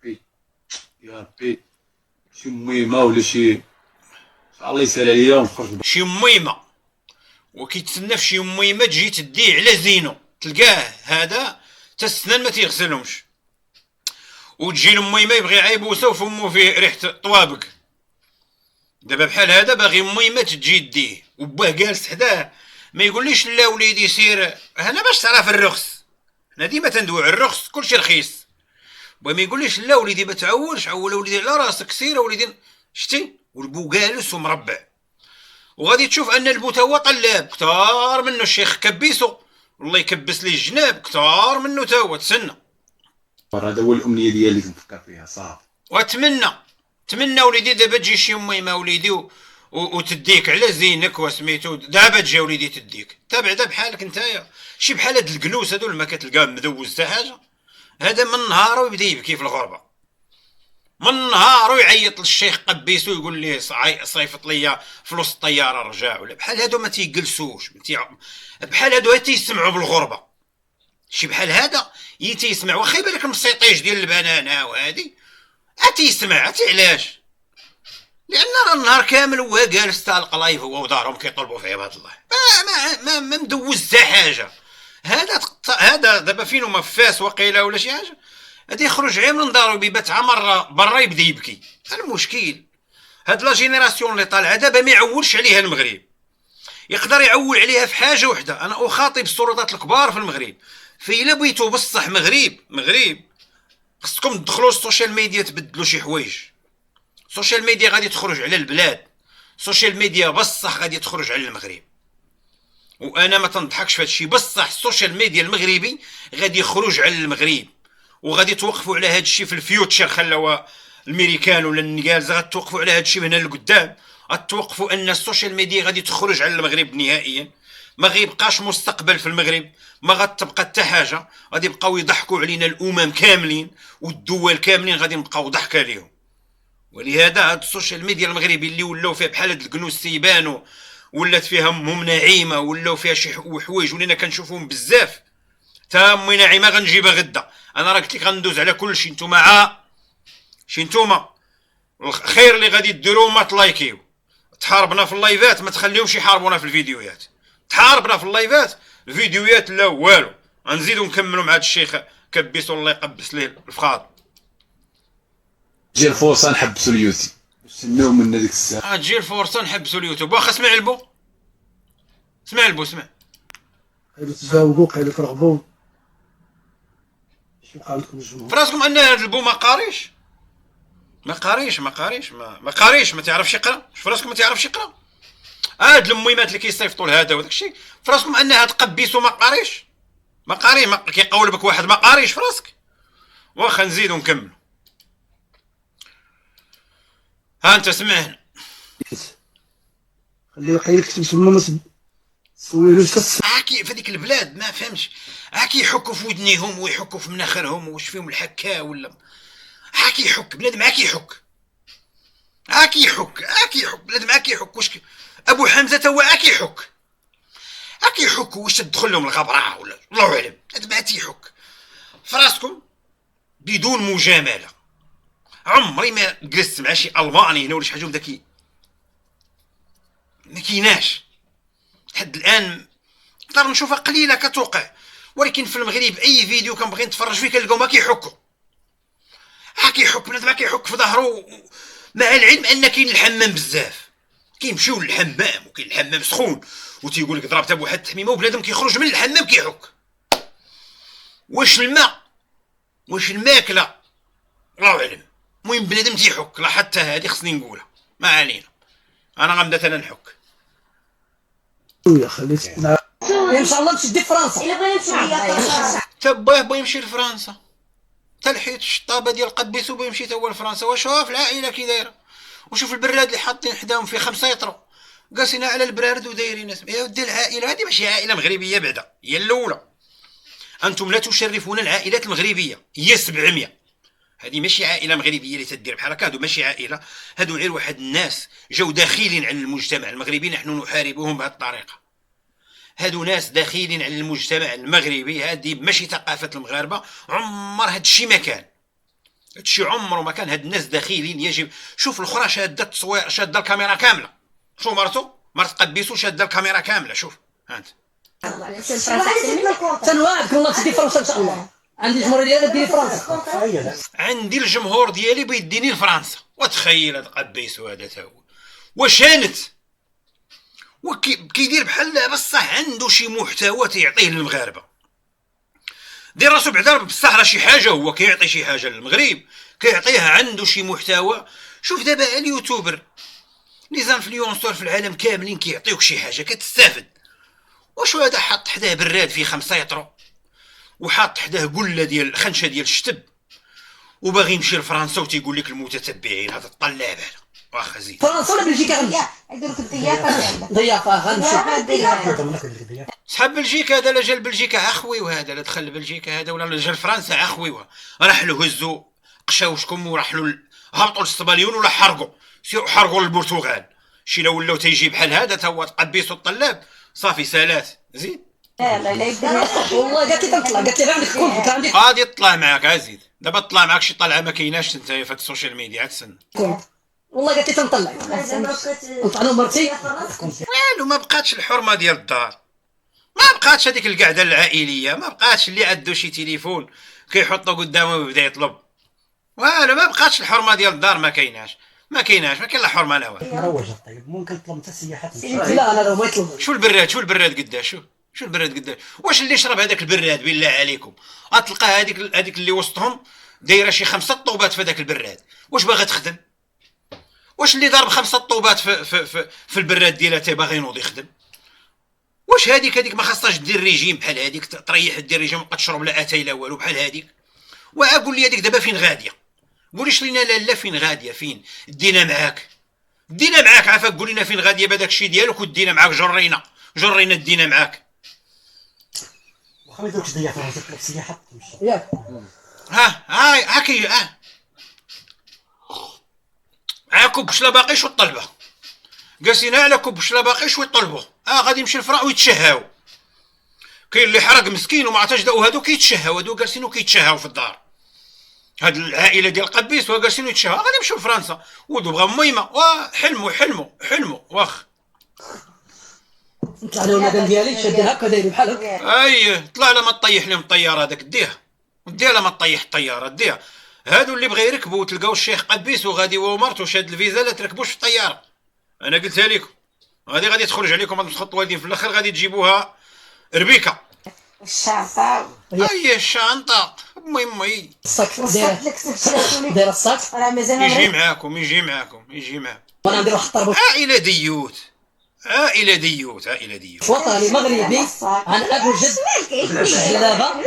ربي شي مهمه ولا شي ان شاء الله يسهل عليا ونخرج شي مهمه. وكيتسنى في شي مهمه تجي تديه على زينو، تلقاه هذا تا السنان ما تيغسلهمش، وتجي المهمه يبغي يعيبوسه وفمو فيه ريحه طوابق. دابا بحال هذا باغي مهمه تجي ديه، وباه جالس حداه ما يقوليش لا وليدي سير هنا باش تعرف الرخص. حنا ديما تندويو على الرخص، كلشي رخيص. وما يقوليش لا وليدي ما تعولش، عول وليدي على راسك، سير وليدي. شتي والبو جالس ومربع، وغادي تشوف ان البو تا هو طلاب كثار منه. الشيخ كبيسو والله يكبس ليه الجناب، كثار منه تا هو. تسنى، هذا هو الامنيه ديالي اللي كنفكر فيها صافي. واتمنى وليدي دابا تجي شي ميمه وليدي وتديك على زينك وسميتو. دابا تجي وليدي تديك. تابع دا بحالك نتايا، شي بحال هاد الجلوس هادو ما كتلقاه مدوز حتى حاجه. هذا من نهارو يبدا يبكي في الغربه، من نهارو يعيط للشيخ قبيسو يقول ليه صيفط ليا فلوس الطياره رجع، ولا بحال هادو ما تيجلسوش، بحال هادو تيسمعوا بالغربه. شي بحال هذا تيسمع، واخا يبان المسيطيج ديال البنانه وهادي تيسمع. علاش؟ لان راه النهار كامل هو جالس تالق لايف هو ودارهم كيطلبوا في عباد الله، ما مدوز حتى حاجه. هذا دابا فين هما في فاس وقيله ولا شي حاجه، غادي يخرج غير من دارو بيبات عمر برا يبدا يبكي. المشكل هاد لا جينيراسيون اللي طالعه دابا ما يعولش عليها المغرب، يقدر يعول عليها في حاجه وحده. انا اخاطب السلطات الكبار في المغرب، فإلا بغيتو بصح مغرب خصكم تدخلوا السوشيال ميديا، تبدلوا شي حوايج. السوشيال ميديا غادي تخرج على البلاد، السوشيال ميديا بصح غادي تخرج على المغرب. وانا ما تنضحكش في هذا الشيء، بصح السوشيال ميديا المغربي غادي يخرج على المغرب، وغادي توقفوا على هذا الشيء في الفيوتشر. خلاو الامريكان ولا الانجليز غتوقفوا على هذا الشيء من هنا لقدام، غتوقفوا ان السوشيال ميديا غادي تخرج على المغرب نهائيا. ما غيبقاش مستقبل في المغرب، ما غتبقى حتى حاجه، غادي يبقاو يضحكوا علينا الامم كاملين والدول كاملين غادي نبقاو ضحكه ليهم. ولهذا هاد السوشيال ميديا المغربي اللي ولاو فيها بحال هاد الكنوز سيبانو، ولات فيها ام نعيمه، ولاو فيها شي حوايج ولينا كنشوفوهم بزاف. تا امي نعيمه غنجيبها غدا، انا راه قلت لك غندوز على كلشي. نتوما شي نتوما الخير اللي غادي ديروا ما تلايكيو. تحاربنا في اللايفات ما تخليهمش يحاربونا في الفيديوهات. تحاربنا في اللايفات، الفيديوهات لا والو. غنزيدو نكملوا مع هاد الشيخ كبيسو الله يقبس ليه الفخاط. تجي الفرصه نحبسوا اليوتيوب، نستناو من هذيك الساعه. تجي الفرصه نحبسوا اليوتيوب. واخا اسمع البو، اسمع البو، اسمع. قالوا تجاوبوا، قالوا ترغبوا، شنو قال لكم الجمهور؟ فراسكم ان هاد البو ما قاريش، ما تعرفش يقرا. فراسكم ما تعرفش يقرا. هاد المهمات اللي كيصيفطوا لهذا وداك الشيء، فراسكم ان هاد قبيسو ما قاريش، كيقول بك واحد ما قاريش فراسك. واخا نزيدو نكملو. ها انت سمعنا، خليه يقيل يكتب تما ما سويلوش. في هذيك البلاد ما فهمش، كيحكوا في ودنيهم ويحكوا في مناخرهم، واش فيهم الحكا ولا كيحك بنادم، كيحك بنادم، كيحك. واش ابو حمزه تا هو كيحك واش تدخل لهم الغبره ولا الله اعلم. بنادم تيحك. فراسكم بدون مجامله، عمري ما جلست مع شي الماني هنا ولا شي حاجه ذاك ما كيناش لحد الان. نقدر نشوفها قليله كتوقع، ولكن في المغرب اي فيديو كنبغي نتفرج فيه كنلقاو كيحكوا، كيحك بنادم، كيحك في ظهره. مع العلم ان كاين الحمام بزاف، كيمشيو للحمام وكاين الحمام سخون، وتيقول لك ضربت ابو حد التحميمه وبنادم كيخرج من الحمام كيحك. واش الماء واش الماكله الله اعلم. المهم بنادم تيحك. لا حتى هذه خصني نقولها، ما علينا. انا غنبدا انا نحك. يا خليت ان شاء الله تشدي فرنسا. الا بغينا نمشيو تباه بغى يمشي لفرنسا، تلحيت الشطابه ديال قبيسو بغى يمشي تا هو لفرنسا. وشوف العائله كي دايره، وشوف البراد اللي حاطين حداهم فيه 5 يطرو قاسين على البراد ودايرين اسم. يا ودي العائله هذه ماشي عائله مغربيه بعدا، هي الاولى. انتم لا تشرفون العائلات المغربيه، هي 700. هذه ماشي عائله مغربيه اللي تدير بحال هكا. هادو ماشي عائله، هادو غير واحد الناس جاو داخلين على المجتمع المغربي. نحن نحاربهم بهذه الطريقه. هادو ناس داخلين على المجتمع المغربي. هذه ماشي ثقافه المغاربه، عمر هاد الشيء ما كان. هاد الشيء عمره ما كان. هاد الناس داخلين يجب. شوف الاخرى شاده التصوير، شاده الكاميرا كامله. شوف مرت قبيسو شاده الكاميرا كامله. شوف ها انت. تنوعدك الله تدي فرنسا ان شاء الله. عندي الجمهور ديالي ديري فرنسا. عندي الجمهور ديالي بيديني لفرنسا. وتخيل هاد قبيسو هذا تا هو وشانت وكيدير بحال بصح عنده شي محتوى تيعطيه للمغاربه. دير راسو بعدا بصح راه شي حاجه هو كيعطي شي حاجه للمغرب، كيعطيها عنده شي محتوى. شوف دابا اليوتيوبر لي زانفلونسور في العالم كاملين كيعطيوك شي حاجه كتستافد. واش هذا حط حداه براد فيه 5 يطرو، وحاط حداه قله ديال خنشه ديال الشتب، وباغي يمشي لفرنسا وتيقول لك المتتبعين هذا الطلاب هذا. واخا زيد فرنسا ولا بلجيكا غنمشي؟ يديروا ضيافه غنمشي. صحاب بلجيكا هذا لا جا لبلجيكا اخوي، وهذا لا دخل لبلجيكا هذا ولا جا لفرنسا اخوي، راح له هزو قشاوشكم وراح له هبطوا للصباليون ولا حرقوا للبرتغال. شي لو ولاو تيجي بحال هذا تا هو تقبيسو الطلاب صافي سالات زيد. لا والله قالت لي تنطلع، قالت لي عندك كون عندي غادي تطلع معاك ازيد. دابا طلع معاك شي طلعه ما كايناش انت في هاد السوشيال ميديا. تسنى والله قالت لي تنطلع نطلع مرتي والو. ما بقاتش الحرمه ديال الدار، ما بقاتش هذيك القعده العائليه، ما بقاتش اللي عنده شي تليفون كيحطو قدامه ويبدا يطلب. والو ما بقاتش الحرمه ديال الدار، ما كايناش ما كاين لا حرمه لا والو. مروجه. طيب ممكن تطلب انت السياحات؟ لا انا لو ما يطلب. شو البراد قداش؟ شو البراد قداش؟ واش اللي شرب هذاك البراد بالله عليكم غتلقى هذيك اللي وسطهم دايره شي 5 طوبات في هذاك البراد، واش باغا تخدم؟ واش اللي ضارب 5 طوبات في البراد ديالها تي باغي ينوض يخدم؟ واش هذيك ما خاصهاش دير ريجيم بحال هذيك، تريح دير ريجيم وتبقى تشرب لا اتاي لا والو بحال هذيك. وقول لي هذيك دابا فين غاديه؟ قوليش لينا لا فين غاديه؟ فين دينا معاك عافاك، قول لنا فين غاديه بهذاك الشيء ديالك ودينا معاك جرينا دينا معاك. واخا ما يدوكش ضياف راه تطلب السياحه ياك. كوب بشلا باقيش والطلبه قاسينا على كوب بشلا باقيش ويطلبوا. غادي يمشي الفرع ويتشهاو. كاين اللي حرق مسكين وما عطاش داو، هادو كيتشهاو، هادو جالسين وكيتشهاو في الدار. هاد العائله ديال قبيس وها جالسين يتشهاو. غادي يمشيو لفرنسا ولدو بغاو ميمه وحلموا واخ. انت على المدام ديالي شادين هكا دايرين بحال هكا. اي طلع لما طيح لهم الطياره هذاك ديها لما طيح الطياره ديها. هادو اللي بغا يركبوا تلقاو الشيخ قبيس وغادي هو ومرتو شاد الفيزا لا تركبوش في الطياره. انا قلتها لكم غادي تخرج عليكم هاد مسخط الوالدين في الاخر غادي تجيبوها ربيكه. الشنطة اي الشنطه مي الصاك دايره الصاك راه مازال يجي معاكم وانا ندير واحد الطربه. عائله ديوت وطني مغربي عن اب وجد دابا.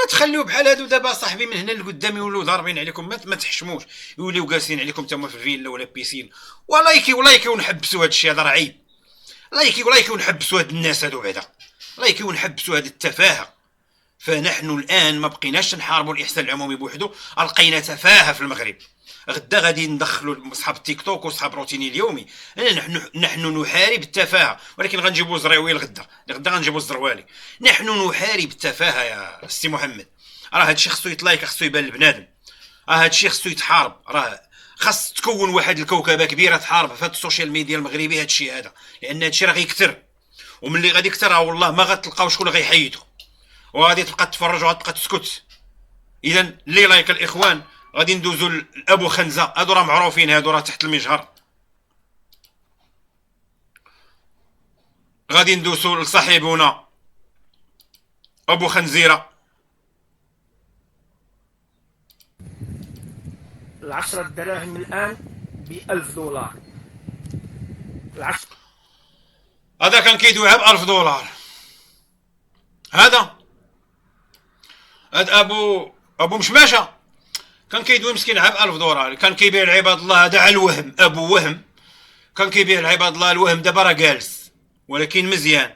وتخليو بحال هادو دابا صاحبي من هنا لقدام يولوا ضاربين عليكم. ما تحشموش، يوليو جالسين عليكم تما في الفيلا ولا بيسين. ولايكي ونحبسوا هاد الشيء، هذا راه عيب. لايكي ونحبسوا هاد الناس هادو بعدا، لايكي ونحبسوا هاد التفاهه. فنحن الان ما بقيناش نحاربوا الاحسان العمومي بوحدو، لقينا تفاهه في المغرب. غدا غادي ندخلوا اصحاب التيك توك واصحاب روتيني اليومي. نحن نحارب التفاهه، ولكن غنجيبوا زريويل غدا غنجيبوا الزروالي. نحن نحارب التفاهه يا سي محمد. راه هادشي خصو يتلايك، خصو يبان لبنادم. هادشي خصو يتحارب. راه خاص تكون واحد الكوكبه كبيره تحارب في هاد السوشيال ميديا المغربي هادشي هذا، لان هادشي راه غيكثر. وملي غادي يكثر والله ما غتلقاو شكون غيحيدو، وغادي تبقى تفرج وغتبقى تسكت. اذا اللي لايك الاخوان غادي ندوزو لابو خنزه. هادو راه معروفين، هادو راه تحت المجهر. غادي ندوزو لصاحبنا ابو خنزيره. 10 دراهم الان ب$1000. هذا كان كيدويها ب$1000. هذا ابو مشماشه كان كيدوي مسكين عا ب$1000. كان كيبيع العباد الله هذا على الوهم. ابو وهم كان كيبيع العباد الله الوهم. دابا راه جالس ولكن مزيان.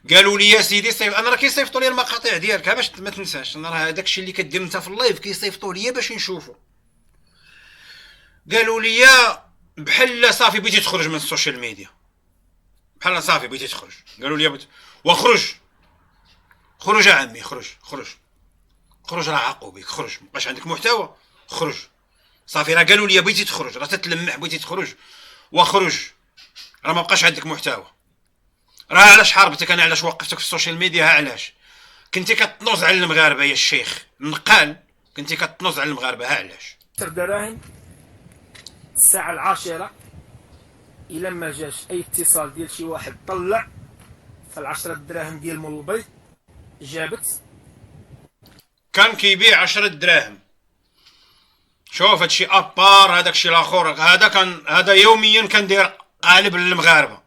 قالوا لي يا سيدي انا راه كيصيفطوا لي المقاطع ديالك باش ما تنساش. انا راه داكشي اللي كدير انت في اللايف كيصيفطوا لي باش نشوفو. قالوا لي بحال صافي بغيتي تخرج من السوشيال ميديا، بحال صافي بغيتي تخرج. قالوا لي وخرج يا عمي، خرج راه عاقوا بك. خرج مابقاش عندك محتوى، خرج صافي. راه قالوا لي بغيتي تخرج، راه تتلمح بغيتي تخرج وخرج، راه مابقاش عندك محتوى. راه علاش حاربتك انا، علاش وقفتك في السوشيال ميديا؟ علاش كنتي كتنوز على المغاربه يا الشيخ النقال، كنتي كتنوز على المغاربه. علاش 10 دراهم الساعه 10 الا ما جاش اي اتصال ديال شي واحد طلع فال10 دراهم ديال مول البيض جابت. كان كيبيع 10 دراهم. شوف هادشي ابار، هذاك الشيء الاخر هذا يوميا كندير قالب للمغاربه.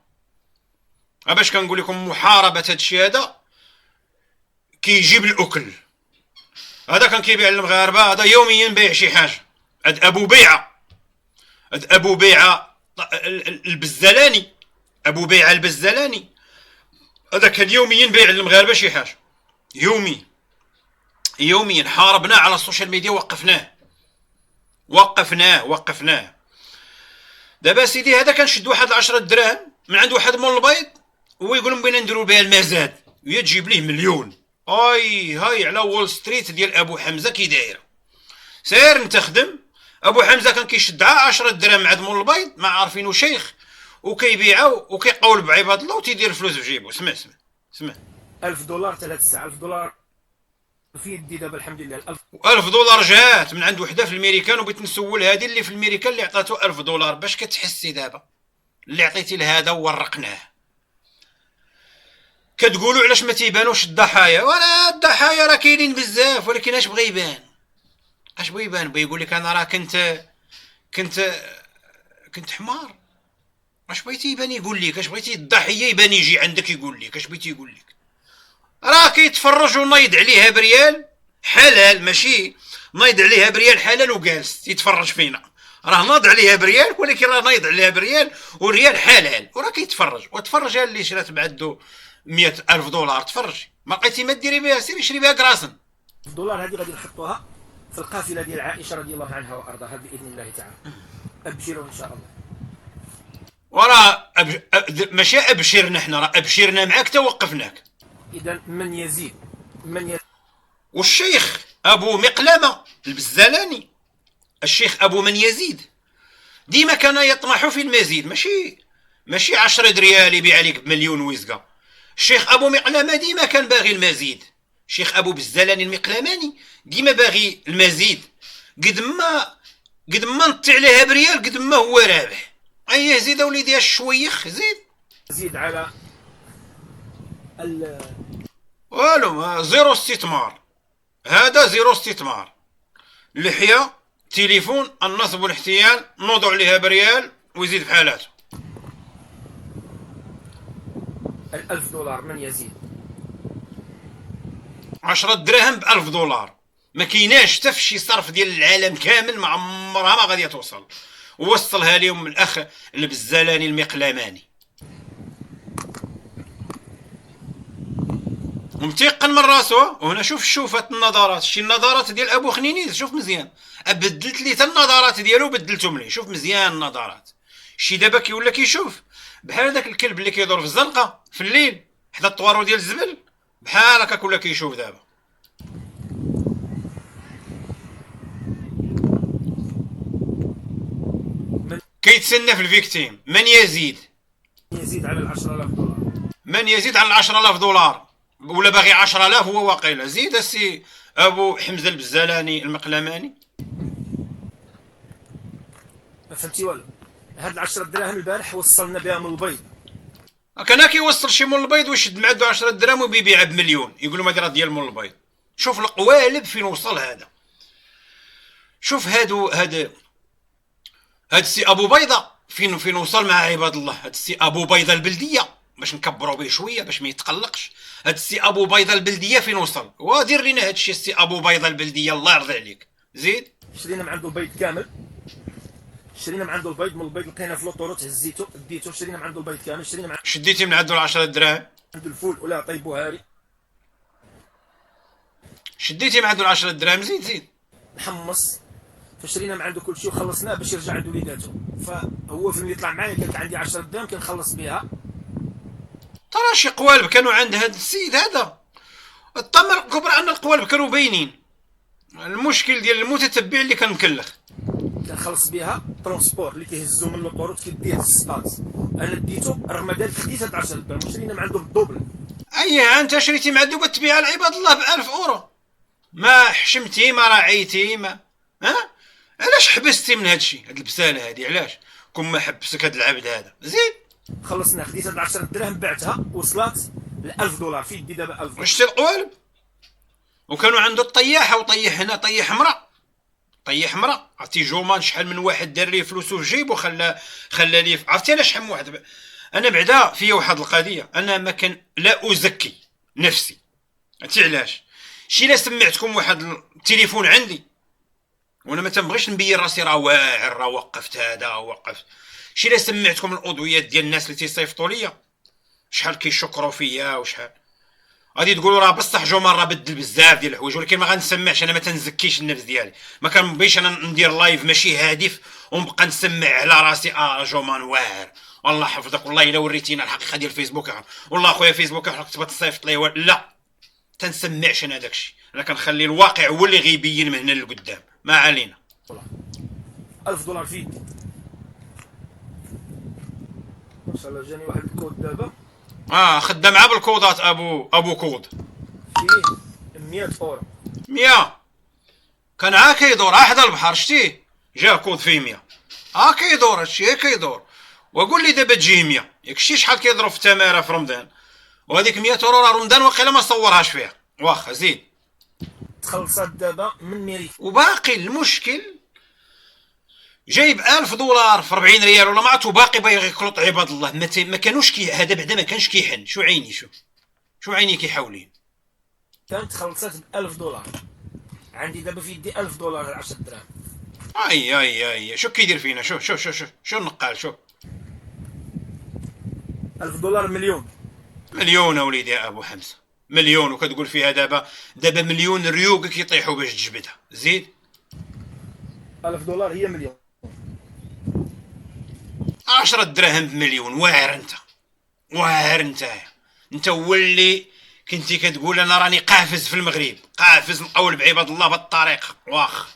باش كنقول لكم محاربه هادشي هذا كيجيب الاكل. هذا كان كيبيع للمغاربه، هذا يوميا بايع شي حاجه. هاد ابو بيعه البزلاني، ابو بيعه البزلاني هذا كان يوميا بايع للمغاربه شي حاجه. يوميا حاربناه على السوشيال ميديا، وقفناه. دابا سيدي هذا كنشد واحد 10 دراهم من عند واحد مول البيض ويقول لهم بغينا نديرو بها المزاد، وهي تجيب ليه مليون. هاي على وول ستريت ديال ابو حمزه كي دايره. سير انت خدم. ابو حمزه كان كيشد 10 دراهم مع مول البيض، ما عارفينو شيخ، وكيبيعو وكيقول بعباد الله وتيدير فلوس في جيبو. اسمع $1000 حتى لهاد الساعه. $1000 في يدي دابا الحمد لله. $1000 جات من عند وحده في الميريكان، وبغيت نسول هذه اللي في الميريكان اللي عطاتو $1000. باش كتحسي دابا اللي عطيتي لهذا وورقناه؟ كتقولوا علاش ما تيبانوش الضحايا؟ ولا الضحايا راه كاينين بزاف، ولكن اش بغى يبان؟ بغى يقول لك انا راه كنت حمار. اش بغيتي يبان يقول لك؟ اش بغيتي الضحيه يبان يجي عندك يقول لك؟ اش بغيتي يقول لك؟ راه كيتفرج ونايض عليها بريال حلال، ماشي نايض عليها بريال حلال وجالس يتفرج فينا. راه ناض عليها بريال، ولكن راه نايض عليها بريال وريال حلال، وراه كيتفرج. وتفرج اللي شرات بعدو $100,000. تفرجي ما لقيتي ما ديري بها، سيري شري بها كراسن. $1000 هذه غادي نحطوها في القافله ديال عائشه رضي الله عنها وارضاها باذن الله تعالى. ابشروا ان شاء الله. وراه ماشي ابشرنا حنا، راه ابشرنا معاك توقفناك. اذا من يزيد والشيخ ابو مقلمه البزالاني، الشيخ ابو من يزيد ديما كان يطمح في المزيد، ماشي 10 ريال يبيع عليك بمليون ويزقه. الشيخ ابو مقلمه ديما كان باغي المزيد. الشيخ ابو بزالاني المقلماني ديما باغي المزيد. قد ما نطي عليها بريال قد ما هو رابح. زيد وليدي الشويخ، زيد على والو زيرو استثمار. هذا زيرو استثمار. لحيه، تليفون، النصب والاحتيال، نوضع عليها بريال ويزيد في حالاته. $1000 من يزيد. 10 دراهم $1000. ما كايناش حتى في شي صرف ديال العالم كامل ما عمرها ما غادي توصل. ووصلها لهم الاخ البزالاني المقلماني، ومتيقن من راسو. وهنا شوف هاد النظارات، شي النظارات ديال ابو خنينيز. شوف مزيان، بدلت لي حتى النظارات ديالو بدلتهم لي. شوف مزيان النظارات. شي دابا كيولى كيشوف بحال داك الكلب اللي كيدور في الزنقه في الليل حدا الطوارو ديال الزبل، بحال هكاك ولا كيشوف دابا. كيتسنى في الفيكتيم. من يزيد على $10,000. من يزيد على $10,000 ولا باغي 10,000 هو واقيلا. زيد السي ابو حمزه البزالاني المقلماني. ما فهمتي والو. هاد 10 دراهم البارح وصلنا بها من البيض. كان كيوصل شي مول البيض ويشد معدو 10 دراهم وبيبيعها بمليون، يقولوا هذه راه ديال مول البيض. شوف القوالب فين وصل هذا. شوف هاد السي ابو بيضه فين وصل مع عباد الله. هاد السي ابو بيضه البلديه باش نكبروا به شويه باش ما يتقلقش. هاد السي ابو بيضه البلديه فين وصل؟ ودير لينا هاد الشيء السي ابو بيضه البلديه الله يرضي عليك. زيد شرينا من عنده البيض كامل. شرينا من عنده البيض، من البيض لقينا في لوطورو هزيتو ديتو. شرينا من عنده البيض كامل. شرينا شديتي من عنده 10 دراهم. عنده الفول ولا طيبو هاري. شديتي من عنده 10 دراهم. زيد محمص. فشرينا من عنده كل شيء وخلصناه باش يرجع عند وليداته. فهو فين يطلع معايا قال عندي 10 دراهم كنخلص بها. ترى شي قوالب كانوا عند هذا السيد هذا. الطمر الكبرى ان القوالب كانوا باينين. المشكل ديال المتتبع اللي كان مكلخ. كنخلص بها ترونسبور اللي كيهزو من لوطوروت كيديه للسطات. انا ديتو رغم ذلك خديت هاد 10 دراهم وشرينا من عنده بالدوبل. انت شريتي مع دوبا تبيعها لعباد الله ب1000€. ما حشمتي ما راعيتي ما علاش حبستي من هادشي؟ هاد البساله هادي علاش؟ كون ما حبسك هاد العبد هذا. زيد خلصنا. خديت هاد 10 دراهم بعتها وصلات $1000 في يدي دابا. 1000 وشتي القوالب. وكانوا عنده الطياحه وطيح هنا طيح مرأة. عرفتي جومان شحال من واحد دار ليه فلوسو في جيبو خلى ليه. عرفتي انا شحال من واحد. انا بعدا فيا واحد القضيه، انا ما كان لا ازكي نفسي. عرفتي علاش؟ شي لا سمعتكم واحد التليفون عندي وانا ما تنبغيش نبين راسي راه واعر راه وقفت هذا وقفت. شي لا سمعتكم الاضويات ديال الناس اللي تيصيفطوا ليا شحال كيشكروا فيا وشحال. غادي تقولوا راه بصح جومان راه بدل بزاف ديال الحوايج، ولكن ما غنسمعش، انا ما تنزكيش النفس ديالي، ما كنبغيش انا ندير لايف ماشي هادف ونبقى نسمع على راسي جومان واعر. والله حفظك، والله الا وريتينا الحقيقه ديال فيسبوك، والله خويا فيسبوك تبغى تصيفط لي لا تنسمعش انا داكشي، انا كنخلي الواقع هو اللي غيبين من هنا لقدام، ما علينا. $1000 فيك ان شاء الله. جاني واحد الكود دابا خدام مع بالكودات ابو كود فيه 100 اورو. 100 كان كيدور حدا البحر، شتيه جا كود فيه 100 كيدور هادشي كيدور. وقول لي دابا تجي 100 ياكشي شحال كيضرب في التماره في رمضان، وهذيك 100 اورو راه رمضان واقيلا ما صورهاش فيها، واخا زيد تخلصات دابا من ميري. وباقي المشكل جايب $1000 في 40 ريال ولا ما عرفت، وباقي باغي يكلط عباد الله. ما كانوش هذا بعدا ما كانش كيحن. شو عيني شو عيني كيحاولين. كانت خلصات $1000، عندي دابا في يدي $1000 على 10 دراهم. اي شو كيدير فينا؟ شو النقال؟ شو $1000 مليون اوليدي يا ابو حمزه، مليون. وكتقول فيها دابا مليون ريوق كيطيحوا باش تجبدها. زيد $1000 هي مليون. 10 دراهم بمليون. واعر انت هو اللي كنتي كتقول انا راني قافز في المغرب، قافز نقول بعباد الله بالطريقه. واخ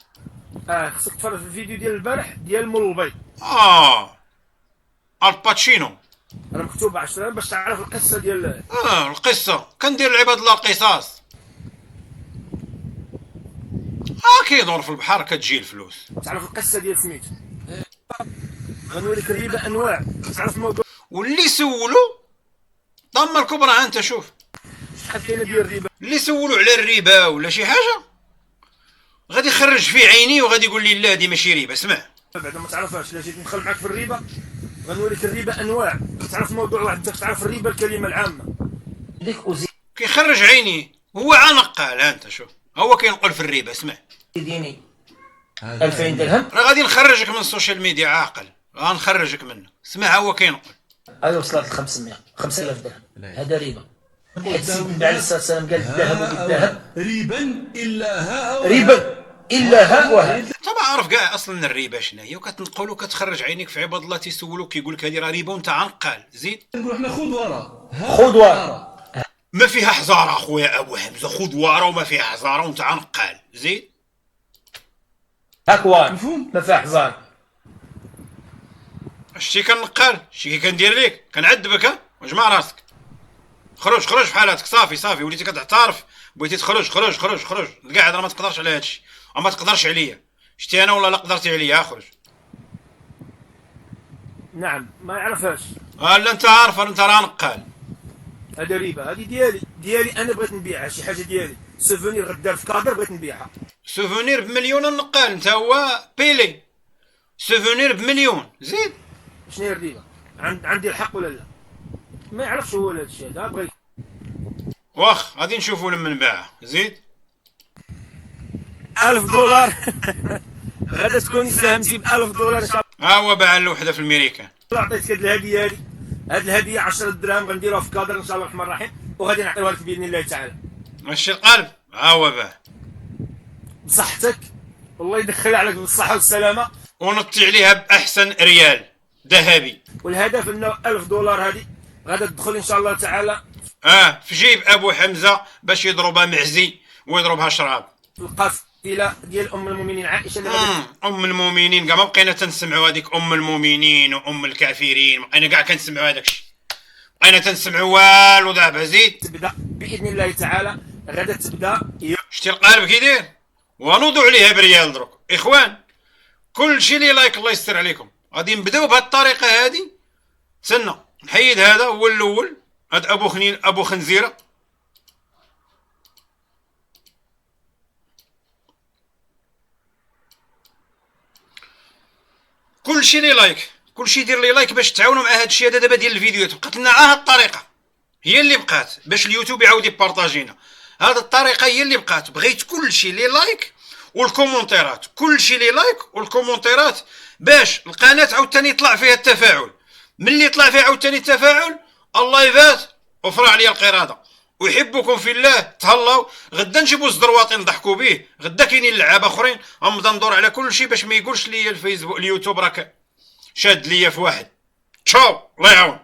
خصك تفرج في الفيديو ديال البارح ديال مول البيض. الباتشينو راه مكتوب 10 باش تعرف القصه ديال القصه. كندير لعباد الله القصاص. كيدور في البحر كتجي الفلوس. تعرف القصه ديال سميتو. غنوريك الربا انواع، تعرف الموضوع. واللي سولو الضمه الكبرى ها انت شوف شحال كاينه ديال الربا. اللي سولو على الربا ولا شي حاجه غادي يخرج في عيني وغادي يقول لي لا هادي ماشي ربا. اسمع بعدا ما تعرفهاش، لا جيت ندخل معاك في الربا غنوريك الربا انواع، تعرف موضوع واحد تعرف الربا الكلمه العامه ديك كيخرج عيني. هو عنقال ها انت شوف، هو كينقل في الربا. اسمع يديني 2000 درهم راه غادي نخرجك من السوشيال ميديا عاقل، غنخرجك منه. اسمع هو كينقل. هذا وصلت ل 500 5000 درهم، هذا ربا. حيت السيد النبي عليه الصلاه والسلام قال الذهب بالذهب ربا الا ها وها. انت ما عارف كاع اصلا الربا شنو هي، وكتنقل وكتخرج عينيك في عباد الله تيسولوك كيقول لك هذه راه ربا وانت عنقال. زيد نقولوا حنا خذ ورا ما فيها حزاره اخويا ابو حمزه، خذ ورا وما فيها حزاره وانت عنقال. زيد هاك مفهوم ما فيها حزار. شتي كنقال، شتي كي كندير ليك كنعذبك. واجمع راسك، خرج في حالاتك. صافي وليتي كتعترف، بغيتي تخرج خرج قاعد. راه ما تقدرش على هادشي وما تقدرش عليا. شتي انا ولا لا قدرتي عليا؟ اخرج. نعم ما يعرفهاش. لا انت عارف انت راه نقال. هذا ربا، هذه ديالي انا بغيت نبيعها، شي حاجه ديالي سوفونير غدار في كادر بغيت نبيعها. سوفونير بمليون النقال انت هو بيلي. سوفونير بمليون. زيد شنو هي الربا؟ عندي الحق ولا لا؟ ما يعرفش هو هذا الشيء هذا. بغيت واخ غادي نشوفوا لما نباعها. زيد $1000 غادا تكون ساهمتي ب $1000 ان شاء الله. ها هو باع الوحده في الميريكان. عطيتك هاد الهديه هاد الهديه 10 دراهم غنديروها في كادر ان شاء الله الرحمن الرحيم، وغادي نعطيوها لك باذن الله تعالى. ماشي القلب. ها هو باع بصحتك، والله يدخلها عليك بالصحه والسلامه، ونطي عليها باحسن ريال ذهبي. والهدف انه $1000 هذه غادا تدخل ان شاء الله تعالى في جيب ابو حمزه باش يضربها معزي ويضربها شراب. القافله ديال ام المؤمنين عائشه. ام المؤمنين كاع ما بقينا تنسمعوا هذيك ام المؤمنين وام الكافرين، بقينا كاع كنسمعوا هذاك الشيء، بقينا تنسمعوا والو. دابا زيد تبدا باذن الله تعالى غادا تبدا. شتي القالب كيدير ونوضوا عليها بريال دروك. اخوان كلشي لي لايك الله يستر عليكم. غادي نبداو بهذه الطريقه هذه. تسنى نحيد هذا هو الاول، هذا ابو خنزيره. كلشي لي لايك، كلشي يدير لي لايك باش تعاونوا مع هذا الشيء هذا دابا ديال الفيديوهات. بقات لنا هاد الطريقه هي اللي بقات باش اليوتيوب يعاود يبارطاجينا. هاد الطريقه هي اللي بقات. بغيت كلشي لي لايك والكومونتيرات، كلشي لي لايك والكومونتيرات باش القناه عاوتاني يطلع فيها التفاعل. ملي يطلع فيها عاوتاني التفاعل الله يبات وفرع عليا القراده. احبكم في الله. تهلاو. غدا نجيبو الزرواطي نضحكوا به، غدا كاينين لعاب اخرين غنبدا ندور على كل شيء باش ما يقولش لي الفيسبوك اليوتيوب راك شاد ليا في واحد. تشاو الله يعاون.